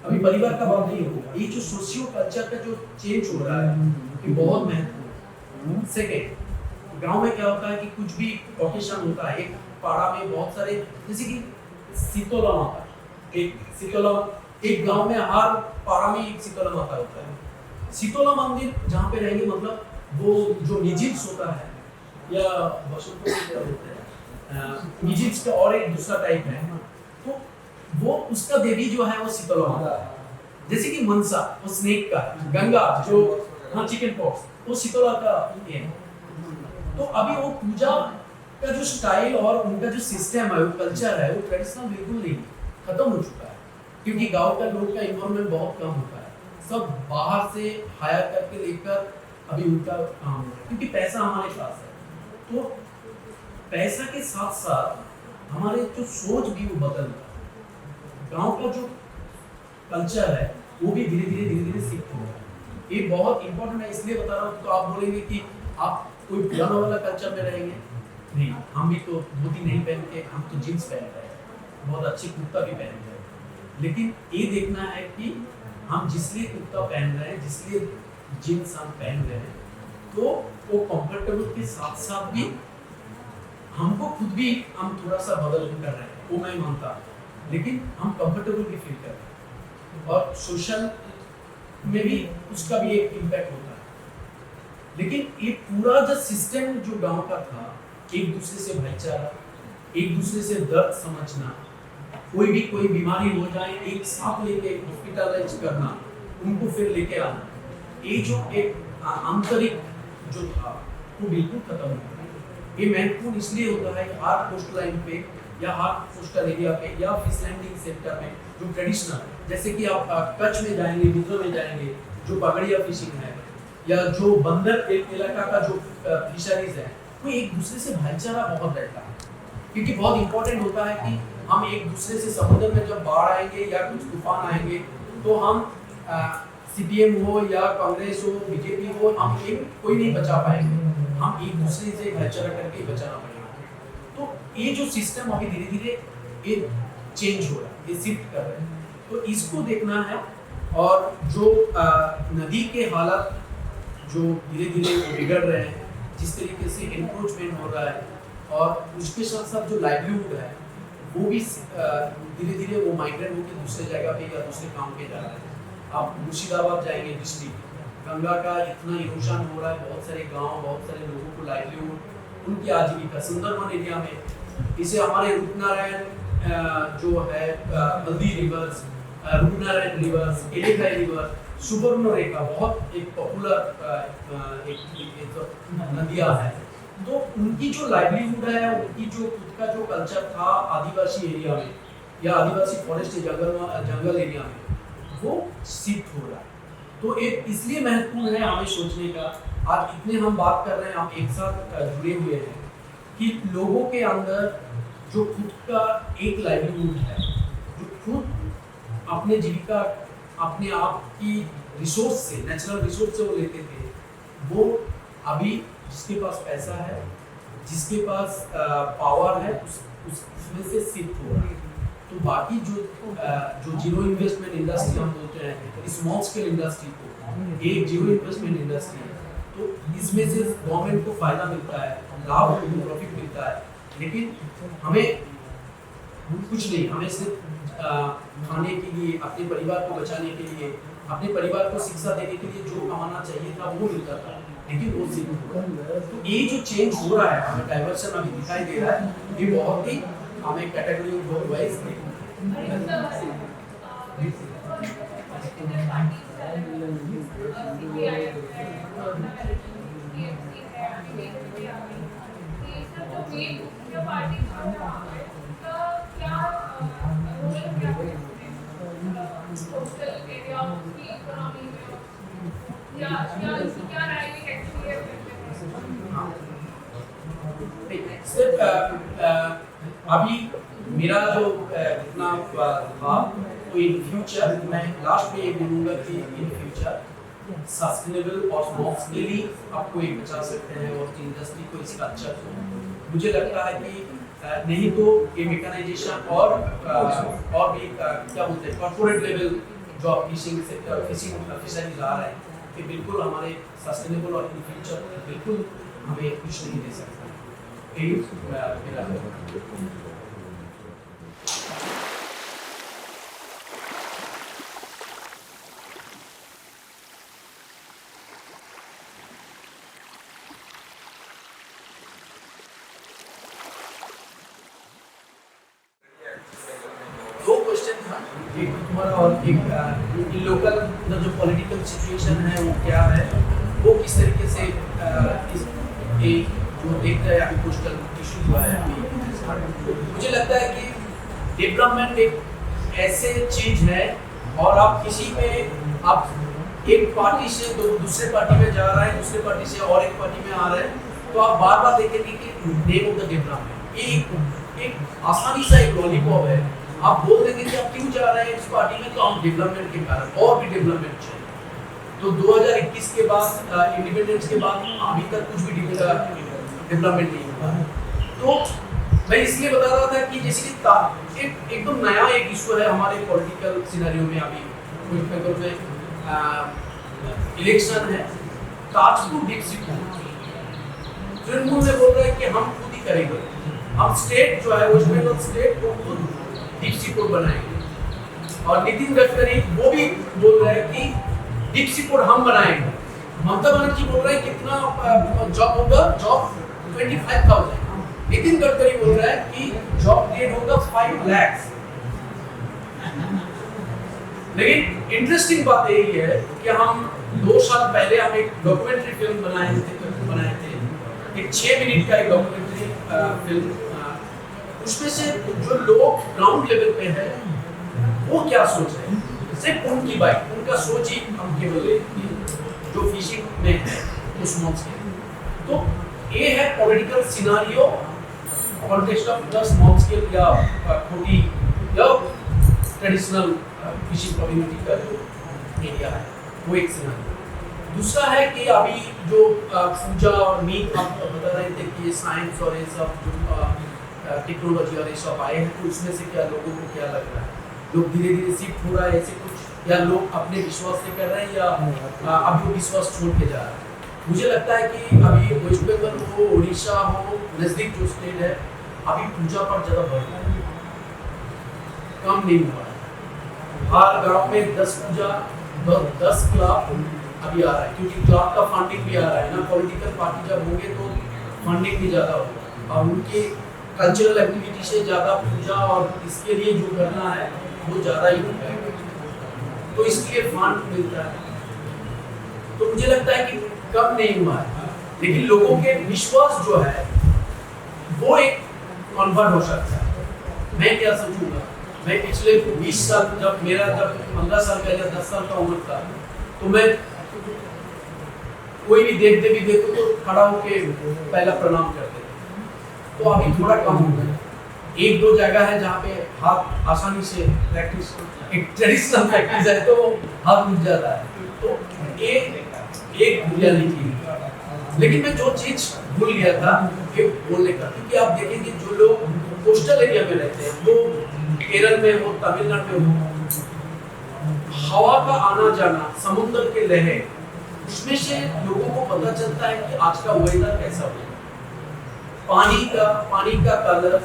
अभी परिवार का बात नहीं होगा, ये जो सोशियो कल्चर का जो चेंज हो रहा है ये बहुत महत्वपूर्ण है। सेकेंड, गांव में क्या होता है कि कुछ भी ओकेशन होता है, एक पाड़ा में बहुत सारे, जैसे कि शीतला माता, एक गांव में हर पाड़ा में एक शीतला माता होता है। शीतला मंदिर जहाँ पे रहेंगे, मतलब वो जो निजिट्स होता है या निजिट्स का और एक दूसरा टाइप है, तो वो उसका देवी जो है वो शीतला माता है। जैसे कि मनसा वो स्नेक का, गंगा जो चिकन पॉक्स वो शीतला का है। तो अभी वो पूजा का जो स्टाइल और उनका जो सिस्टम है, वो कल्चर है, वो ट्रेडिशनल बिल्कुल नहीं, खत्म हो चुका है, क्योंकि गांव का लोग का इन्वॉल्वमेंट बहुत कम होता है, सब बाहर से हायर करके लेकर अभी उनका काम हो रहा है, क्योंकि पैसा हमारे पास है। तो पैसा के साथ साथ हमारे जो सोच भी वो बदल रहा है, गांव का जो कल्चर है वो भी धीरे धीरे शिफ्ट हो रहा है। ये बहुत इंपॉर्टेंट है, इसलिए बता रहा हूँ। तो आप बोलेंगे कि आप कोई पुराना वाला कल्चर में रहेंगे, नहीं, हम भी तो धोती नहीं पहन के, हम तो जींस पहन रहे हैं, बहुत अच्छी कुर्ता भी पहन रहे हैं, लेकिन ये देखना है कि हम जिसलिए कुर्ता पहन रहे हैं, जिसलिए जींस हम पहन रहे हैं, तो वो कंफर्टेबल के साथ साथ भी हमको खुद भी हम थोड़ा सा बदल कर रहे हैं, वो मैं मानता हूँ, लेकिन हम कंफर्टेबल भी फील कर रहे हैं, और सोशल में भी उसका भी एक इम्पैक्ट होता है। लेकिन ये पूरा जो सिस्टम जो गांव का था, एक दूसरे से भाईचारा, एक दूसरे से दर्द समझना, कोई बीमारी हो जाए एक साथ लेके हॉस्पिटलाइज करना, उनको फिर लेके आना, ये जो एक आंतरिक जो था वो बिल्कुल खत्म हो गया। ये महत्वपूर्ण इसलिए होता है कि हर कोस्ट लाइन पे या हर कोस्टल एरिया पे या फिश लैंडिंग सेक्टर में जो ट्रेडिशनल, जैसे कि आप कच्छ में जाएंगे, मिजो में जाएंगे, जो पगड़िया फिशिंग है या जो बंदर इलाका का जो फिशरीज है, वो एक दूसरे से भाईचारा बहुत रहता है, क्योंकि बहुत इंपॉर्टेंट होता है कि हम एक दूसरे से समुद्र में जब बाढ़ आएंगे या कुछ तूफान आएंगे, तो हम सीपीएम हो या कांग्रेस हो, बीजेपी हो, हम एक कोई नहीं बचा पाएंगे, हम एक दूसरे से भाईचारा करके ही बचाना पड़ेगा। तो ये जो सिस्टम अभी धीरे धीरे ये चेंज हो रहा है, ये शिफ्ट कर रहे हैं, तो इसको देखना है। और जो नदी के हालत जो धीरे धीरे बिगड़ रहे हैं, जिस तरीके से एनक्रोचमेंट हो रहा है, और उसके साथ साथ जो लाइवलीहुड है वो भी धीरे धीरे वो माइग्रेट होकर दूसरे जगह पे या दूसरे काम पे जा रहा है। आप मुर्शिदाबाद जाएंगे डिस्ट्रिक्ट, गंगा का इतना इरोजन हो रहा है, बहुत सारे गांव, बहुत सारे लोगों को लाइवलीहुड, उनकी आजीविका सुंदरवन एरिया में, इसे हमारे रूपनारायण जो है हल्दी रिवर्स, रूपनारायण रिवर्स, एलेखाई रिवर, सुवर्णरेखा बहुत एक पॉपुलर एक नदियाँ है, तो उनकी जो लाइवलीहुड है, उनकी जो खुद का जो कल्चर था आदिवासी एरिया में या आदिवासी फॉरेस्ट जंगल एरिया में, वो शिफ्ट हो रहा है। तो एक इसलिए महत्वपूर्ण है हमें सोचने का, आज इतने हम बात कर रहे हैं, हम एक साथ जुड़े हुए हैं, कि लोगों के अंदर जो खुद का एक लाइवलीहुड है, जो खुद अपने जीविका अपने आप की रिसोर्स से, नेचुरल रिसोर्स से वो लेते थे, वो अभी जिसके पास पैसा है, जिसके पास पावर है, उसमें से शिफ्ट हो रहा है। तो बाकी जो जीरो इन्वेस्टमेंट इंडस्ट्री हम बोलते हैं, स्मॉल स्केल इंडस्ट्री को एक जीरो इन्वेस्टमेंट इंडस्ट्री है, तो इसमें से गवर्नमेंट को फायदा मिलता है, लाभ प्रॉफिट मिलता है, लेकिन हमें कुछ नहीं, हमें सिर्फ खाने के लिए, अपने परिवार को बचाने के लिए, अपने परिवार को शिक्षा देने के लिए जो कमाना चाहिए था वो मिलता था, लेकिन वो सिर्फ हुआ। तो ये जो चेंज हो रहा है, हमें डाइवर्शन अभी दिखाई दे रहा है, ये बहुत ही हमें कैटेगरी वाइज अभी मेरा जो इतना था, तो इन फ्यूचर मैं लास्ट में ये बोलूँगा कि इन फ्यूचर सस्टेनेबल और स्मॉल स्केली आपको एक बचा सकते हैं और इंडस्ट्री को इसका अच्छा मुझे लगता है कि नहीं तो ये मेकानाइजेशन और भी क्या बोलते हैं कॉर्पोरेट लेवल जो आप फिशिंग सेक्टर फिशरीज आ रहे हैं, कि बिल्कुल हमारे सस्टेनेबल और इन फ्यूचर बिल्कुल हमें कुछ नहीं दे सकता। यही मेरा एक तुम्हारा और एक लोकल जो पॉलिटिकल सिचुएशन है वो क्या है, वो किस तरीके से जो देख रहे हैं अभी कोस्टल इशू हुआ है अभी। मुझे लगता है कि डेवलपमेंट एक ऐसे चीज है, और आप किसी में आप एक पार्टी से दूसरे पार्टी में जा रहे हैं, दूसरे पार्टी से और एक पार्टी में आ रहे हैं, तो आप बार बार देखेंगे कि नेम ऑफ द डेवलपमेंट एक आसानी सा एक लॉलीपॉप है। आप बोल देंगे कि आप क्यों जा रहे हैं इस पार्टी में, तो हम डेवलपमेंट के कारण और भी डेवलपमेंट चाहिए। तो 2021 के बाद इंडिपेंडेंस के बाद अभी तक कुछ भी डेवलपमेंट नहीं हुआ। तो मैं इसलिए बता रहा था कि जैसे कि एकदम नया एक इशू है हमारे पॉलिटिकल सिनेरियो में, अभी वेस्ट बंगाल में इलेक्शन है, ताजपुर डिस्ट्रिक्ट तृणमूल में बोल रहे हैं कि हम खुद ही करेंगे, हम स्टेट जो है वेस्ट बंगाल स्टेट को खुद डीप सी पोर्ट बनाएंगे। और नितिन गडकरी वो भी बोल रहे हैं कि डीप सी पोर्ट हम बनाएंगे। ममता बनर्जी बोल रहे हैं कितना जॉब होगा, जॉब 25,000। नितिन गडकरी बोल रहा है कि जॉब क्रिएट होगा 5 लाख। लेकिन इंटरेस्टिंग बात यही है कि हम 2 साल पहले हम एक डॉक्यूमेंट्री फिल्म बनाए थे, एक 6 मिनट का एक डॉक्यूमेंट्री फिल्म। उसमें से जो लोग ग्राउंड लेवल पे है वो क्या सोच रहे हैं, सिर्फ उनकी बात, उनका सोच ही हम केवल जो फिशिंग में है उस मंच के। तो ये है political scenario, context of the small scale या छोटी या ट्रेडिशनल फिशिंग कम्युनिटी का जो एरिया है, वो एक सिनारियो। दूसरा है कि अभी जो पूजा और मीट आप बता रहे थे कि साइंस और ये सब जो टेक्नोलॉजी और ये सब आए हैं, तो उसमें से क्या लोगों को क्या लग रहा है, लोग धीरे धीरे शिफ्ट हो रहा है ऐसे कुछ, या लोग अपने विश्वास से कर रहे हैं, या अभी विश्वास छोड़ के जा रहा है। मुझे लगता है कि अभी वेस्ट बंगाल हो, उड़ीसा हो, नजदीक जो स्टेट है, अभी पूजा पर ज़्यादा बढ़ रहा है, कम नहीं हुआ है। हर गांव में 10 पूजा 10 क्लब अभी आ रहा है, क्योंकि क्लब का फंडिंग भी आ रहा है ना। पॉलिटिकल पार्टी जब होंगे तो फंडिंग भी ज़्यादा होगा, और उनके कल्चरल एक्टिविटी से ज़्यादा पूजा और इसके लिए जो करना है वो ज़्यादा ही होता है, तो इसलिए फंड मिलता है। तो मुझे लगता है कि कम नहीं हुआ है, लेकिन लोगों के विश्वास जो है वो एक कन्वर्ट हो सकता है। मैं क्या सोचूंगा, मैं पिछले 20 साल जब 15 साल पहले 10 साल का उम्र था, तो मैं कोई भी देवी देखो तो खड़ा होके पहला प्रणाम करते थे। तो अभी थोड़ा कम हो गया। एक दो जगह है जहाँ पे हाथ आसानी से प्रैक्टिस, एक ट्रेडिशनल प्रैक्टिस है तो हाथ रुक जाता है, तो एक रियलिटी। लेकिन मैं जो चीज भूल गया था ये बोलने का, क्योंकि आप देखेंगे जो लोग कोस्टल एरिया में रहते हैं, वो केरल में हो, तमिलनाडु में हो, हवा का आना जाना, समुद्र के लहर, उसमें से लोगों को पता चलता है कि आज का वेदर कैसा हो, पानी का कलर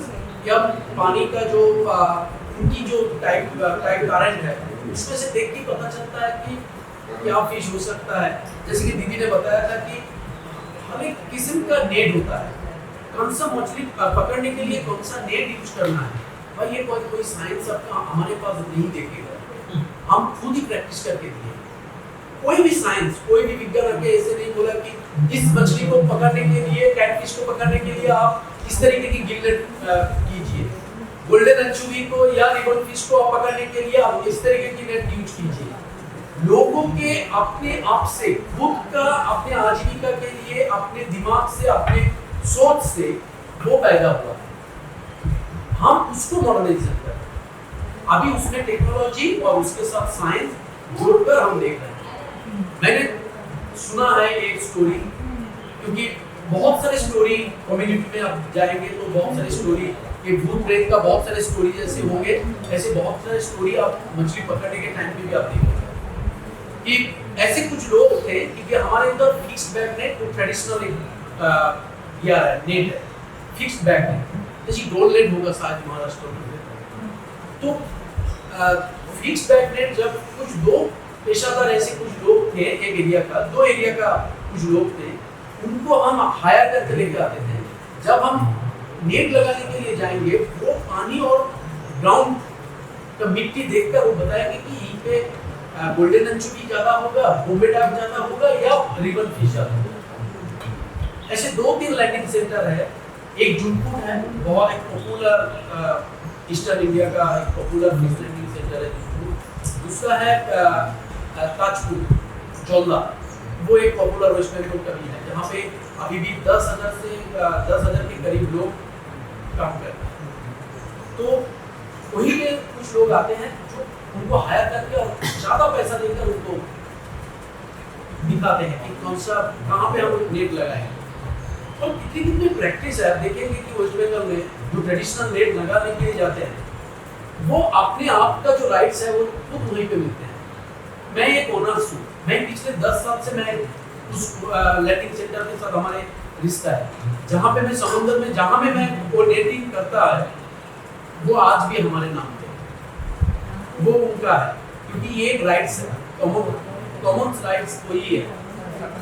या पानी का जो उनकी जो टाइप करंट है, उसमें से देख के पता चलता है कि क्या फिश हो सकता है। जैसे कि दीदी ने बताया था कि हर एक किस्म का नेट होता है, कौन सा मछली पकड़ने के लिए कौन सा नेट यूज करना है, भाई ये कोई साइंस आपका हमारे पास नहीं देखेगा, हम खुद ही प्रैक्टिस करके दिए। कोई भी साइंस, कोई भी विज्ञान आके ऐसे नहीं बोला कि इस मछली को पकड़ने के लिए, कैटफिश को पकड़ने के लिए आप इस तरीके की गिल्लेट कीजिए, गोल्डन एंचोवी को या रिबन फिश को आप पकड़ने के लिए आप इस तरीके की नेट यूज कीजिए। लोगों के अपने आप से, खुद का अपने आजीविका के लिए, अपने दिमाग से, अपने सोच से वो पैदा हुआ, हम उसको मॉडर्नाइजेशन कर रहे हैं। अभी उसमें टेक्नोलॉजी और उसके साथ साइंस जोड़कर हम देख रहे हैं। मैंने सुना है एक स्टोरी, क्योंकि बहुत सारे स्टोरी कम्युनिटी में आप जाएंगे तो बहुत सारे स्टोरी, ये भूत प्रेत का बहुत सारे स्टोरी जैसे होंगे, ऐसे बहुत सारे स्टोरी आप मछली पकड़ने के टाइम पे भी आप देखेंगे कि ऐसे कुछ लोग थे कि हमारे इधर फिक्स्ड बैग नेट, तो ट्रेडिशनल या नेट है, फिक्स्ड बैग नेट, जैसे गोल्ड नेट होगा शायद महाराष्ट्र में, तो फिक्स्ड बैग नेट जब कुछ लोग पेशादार ऐसे कुछ लोग थे, एक एरिया का, दो एरिया का कुछ लोग थे, उनको हम हायर करके लेके आते थे। जब हम नेट लगाने के लिए जाएंगे, वो पानी और ग्राउंड का मिट्टी देखकर वो बताएंगे कि यहीं पे गोल्डन एंचोवी ज्यादा होगा, बॉम्बे डाक ज्यादा होगा या रिबन फिश ज्यादा होगा। ऐसे दो तीन लैंडिंग सेंटर है, एक जूनपुर है, बहुत एक पॉपुलर ईस्टर्न इंडिया का एक पॉपुलर फिश लैंडिंग सेंटर है जूनपुर। दूसरा है ताजपुर जोल्ला, वो एक पॉपुलर वेस्ट बंगाल का भी है, जहाँ पे अभी भी 10,000 के करीब लोग काम करते हैं। तो वही पे कुछ लोग आते हैं जो उनको हायर करके और ज्यादा पैसा देकर उनको दिखाते हैं कि कौन सा, कहाँ पे हम नेट लगाएं। और कितनी प्रैक्टिस है, आप देखेंगे कि वेस्ट बंगाल में जो ट्रेडिशनल नेट लगाने के लिए जाते हैं, वो अपने आप का जो राइट्स है वो खुद वहीं पे मिलते हैं। मैं एक ओनर्स हूँ, मैं पिछले 10 साल से मैं उस लैंडिंग सेंटर के साथ हमारे रिश्ता है, जहाँ पे मैं समुद्र में जहाँ पे मैं वो नेटिंग करता है, वो आज भी हमारे नाम पे, वो उनका है, क्योंकि ये एक राइट्स है, कॉमन राइट्स वही है।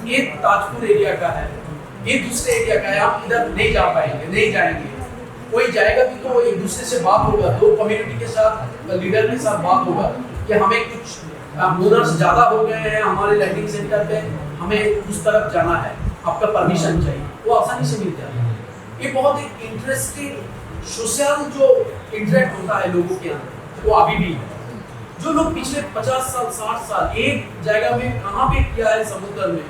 ये ताजपुर एरिया का है, ये दूसरे एरिया का है, आप इधर नहीं जा पाएंगे, नहीं जाएंगे, कोई जाएगा भी तो एक दूसरे से बात होगा, दो कम्युनिटी के साथ, लीडर के साथ बात होगा कि हमें कुछ ओनर्स ज्यादा हो गए हैं हमारे लैंडिंग सेंटर पे, हमें उस तरफ जाना है, आपका परमिशन चाहिए, वो आसानी से मिल जाता है। ये बहुत एक इंटरेस्टिंग सोशल जो इंटरेक्ट होता है लोगों के अंदर, वो अभी भी है। जो लोग पिछले 50 साल 60 साल एक जगह में कहाँ पे किया है, समुद्र में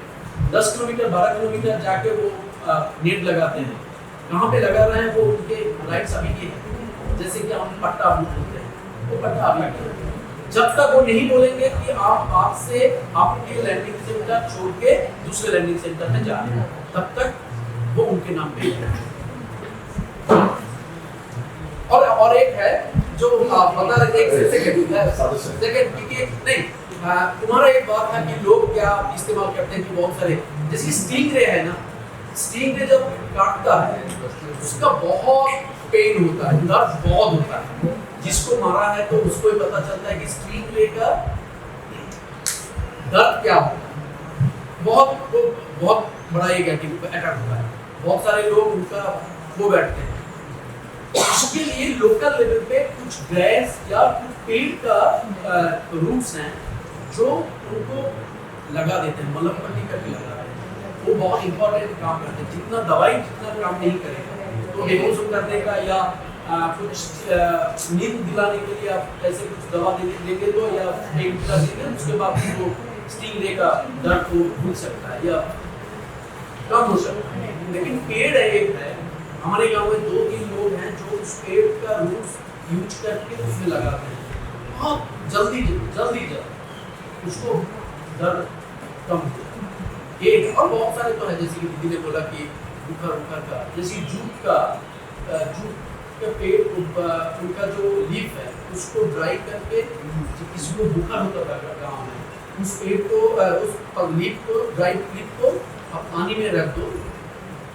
10 किलोमीटर 12 किलोमीटर जाके वो नेट लगाते हैं, कहाँ पे लगा रहे हैं, वो उनके राइट्स अभी के हैं। जैसे कि हम पट्टा बोलते हैं, वो पट्टा अभी के, जब तक वो नहीं बोलेंगे कि आप आज से आपके लैंडिंग सेंटर छोड़ के दूसरे लैंडिंग सेंटर में जा रहे हैं, तब तक वो उनके नाम पे है। और एक है जो बता रहे, एक सेकंड क्योंकि नहीं, तुम्हारा एक बात है कि लोग क्या इस्तेमाल करते हैं कि बहुत सारे, जैसे स्टिंग रे है ना, स्टिंग रे जब काटता है उसका बहुत पेन होता है, दर्द बहुत होता है, जिसको मारा है तो उसको ही पता चलता है कि स्टिंग रे का दर्द क्या होता है। बहुत बड़ा एक अटैक होता है, बहुत सारे लोग उनका वो बैठते हैं। उसके लिए लोकल लेवल पे कुछ ग्रास या कुछ पेड़ का रूट्स हैं जो उनको लगा देते हैं, मलहम पट्टी करके लगा देते हैं। वो बहुत इंपॉर्टेंट काम करते हैं, जितना दवाई जितना काम नहीं करेगा, तो बेहोश करने का या कुछ नींद दिलाने के लिए आप ऐसे कुछ दवा देंगे तो या पेन किलर देंगे, उसके बाद वो स्टिंग रे का दर्द को भूल सकता है या कम हो सकता है। लेकिन पेड़ है एक है, हमारे गांव में 2-3 लोग हैं जो उस पेड़ का रूट्स यूज करके उसमें लगाते हैं, बहुत जल्दी उसको दर्द कम हो। एक और बहुत सारे तो है, जैसे कि दीदी ने बोला कि बुखार का, जैसे जूट का पेड़ उनका जो लीफ है उसको ड्राई करके, किसी को बुखार होता था गाँव में, उस पेड़ को उस लीफ को ड्राई लीफ को आप पानी में रख दो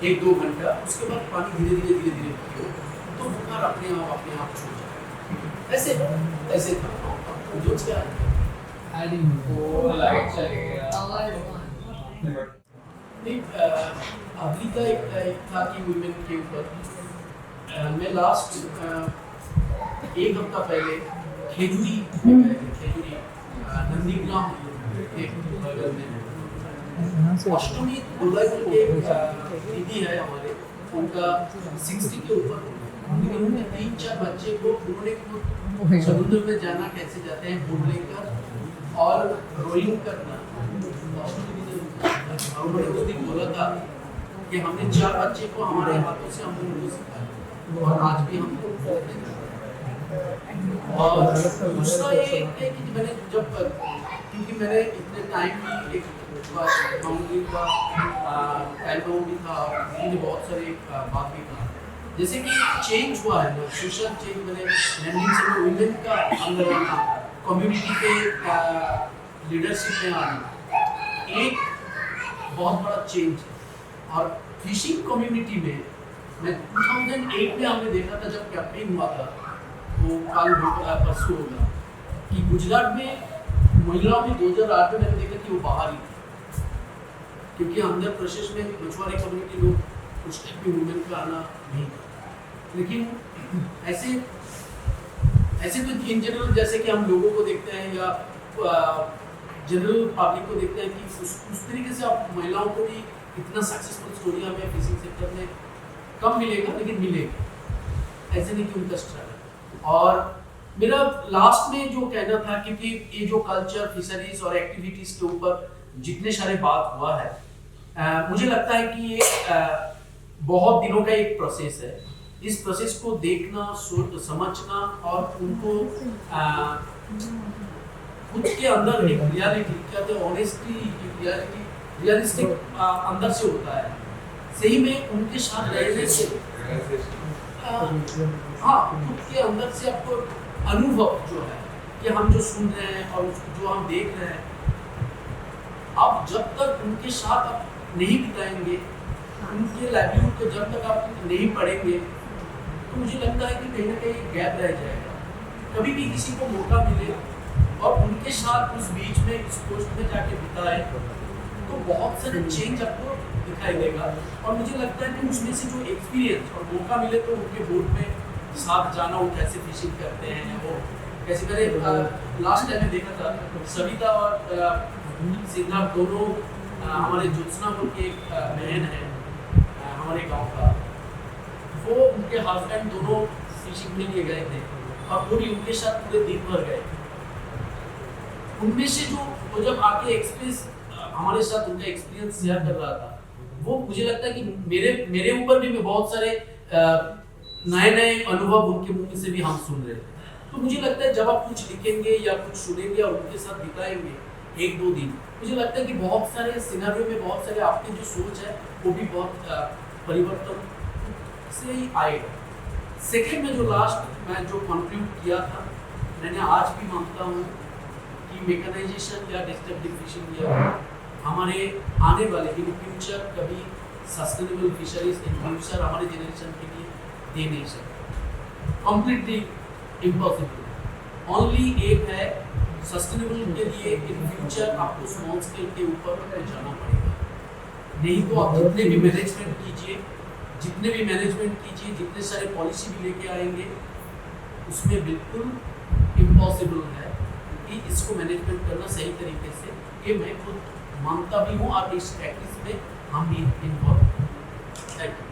1-2 घंटा, उसके बाद पानी धीरे धीरे पियो तो बुखार अपने आप छूट जाए। ऐसे था जो क्या नहीं, अभी का एक था कि वुमेन के ऊपर मैं लास्ट 1 हफ्ता पहले खेजूरी नंदीग्राम एक बगल में अष्टमी दुर्गा के दीदी है हमारे, उनका 60 के ऊपर, लेकिन उनके 3-4 बच्चे को उन्होंने समुद्र में जाना कैसे जाते हैं बोट लेकर और रोइंग करना, उन्होंने उस दिन बोला था कि हमने 4 बच्चे को हमारे हाथों से हम उनको सिखाया और आज भी हम और दूसरा ये है कि मैंने जब, क्योंकि मैंने इतने टाइम भी एक काउंसिलिंग का एल्बम भी था, मैंने बहुत सारे बात भी कहा, जैसे कि चेंज हुआ है ना, सोशल चेंज, मैंने लैंडिंग से वुमेन का अंदर आना, कम्युनिटी के लीडरशिप में आना, एक बहुत बड़ा चेंज है। और फिशिंग कम्युनिटी में मैं 2008 में हमने देखा था जब कैंपेन हुआ था, वो कल परसों होगा, कि गुजरात में महिलाओं में 2008 में मैंने देखा कि वो बाहर ही थी, क्योंकि आंध्र प्रदेश में मछुआरे कम्युनिटी लोग उस टाइप की वुमेन का आना नहीं था। लेकिन ऐसे तो इन जनरल जैसे कि हम लोगों को देखते हैं या जनरल पब्लिक को देखते हैं कि उस तरीके से आप महिलाओं को भी इतना सक्सेसफुल स्टोरी हमें फिशिंग सेक्टर में कम मिलेगा, लेकिन मिलेगा, ऐसे नहीं कि उनका स्ट्रगल। और मेरा लास्ट में जो कहना था, क्योंकि ये जो कल्चर, फिशरीज और एक्टिविटीज के ऊपर जितने सारे बात हुआ है, मुझे लगता है कि ये बहुत दिनों का एक प्रोसेस है। इस प्रोसेस को देखना, समझना और उनको खुद के अंदर एक रियलिटी, क्या कहते हैं, ऑनेस्टी, रियलिस्टिक अंदर से होता है, सही में उनके साथ रहने से हाँ, खुद के अंदर से आपको अनुभव जो है कि हम जो सुन रहे हैं और जो हम देख रहे हैं, आप जब तक उनके साथ आप नहीं बिताएंगे, उनके लाइवलीहुड को जब तक आप नहीं पढ़ेंगे, तो मुझे लगता है कि कहीं ना कहीं गैप रह जाएगा। कभी भी किसी को मौका मिले और उनके साथ उस बीच में, इस पोस्ट में जाके बिताए, तो बहुत सारे चेंज आपको दिखाई देगा। और मुझे लगता है कि उसमें से जो एक्सपीरियंस और मौका मिले तो उनके बोट में साथ जाना, वो कैसे फिशिंग करते हैं, वो कैसे करे। लास्ट टाइम में देखा था सविता और सिद्धार्थ दोनों, हमारे ज्योत्सना बोल के एक बहन है हमारे गांव का, वो उनके हस्बैंड दोनों फिशिंग के लिए गए थे और वो भी उनके साथ पूरे दिन भर गए। उनमें से जो वो जब आके एक्सपीरियंस हमारे साथ उनका एक्सपीरियंस शेयर कर रहा था, वो मुझे लगता है कि मेरे ऊपर भी बहुत सारे नए अनुभव उनके मुंह से भी हम सुन रहे हैं। तो मुझे लगता है जब आप कुछ लिखेंगे या कुछ सुनेंगे और उनके साथ बिताएंगे 1-2 दिन, मुझे लगता है कि बहुत सारे सिनेरियो में बहुत सारे आपकी जो सोच है वो भी बहुत परिवर्तन से ही आएगा। सेकेंड में जो लास्ट मैं जो कंक्लूड किया था, मैंने आज भी मानता हूँ कि मेकनाइजेशन या डिस्ट्रक्टिव फिशिंग या हमारे आने वाले इन फ्यूचर कभी सस्टेनेबल फिशरीज इन फ्यूचर हमारे जनरेशन के लिए दे नहीं सकते, कम्प्लीटली इम्पॉसिबल। ओनली एक है, सस्टेनेबल के लिए इन फ्यूचर आपको स्मॉल स्केल के ऊपर जाना पड़ेगा, नहीं तो आप जितने भी मैनेजमेंट कीजिए, जितने सारे पॉलिसी भी लेके आएंगे, उसमें बिल्कुल इम्पॉसिबल है कि इसको मैनेजमेंट करना सही तरीके से। ये मैं खुद मानता भी हूँ और इस प्रैक्टिस में हम भी इन्वॉल्व हैं। Thank you.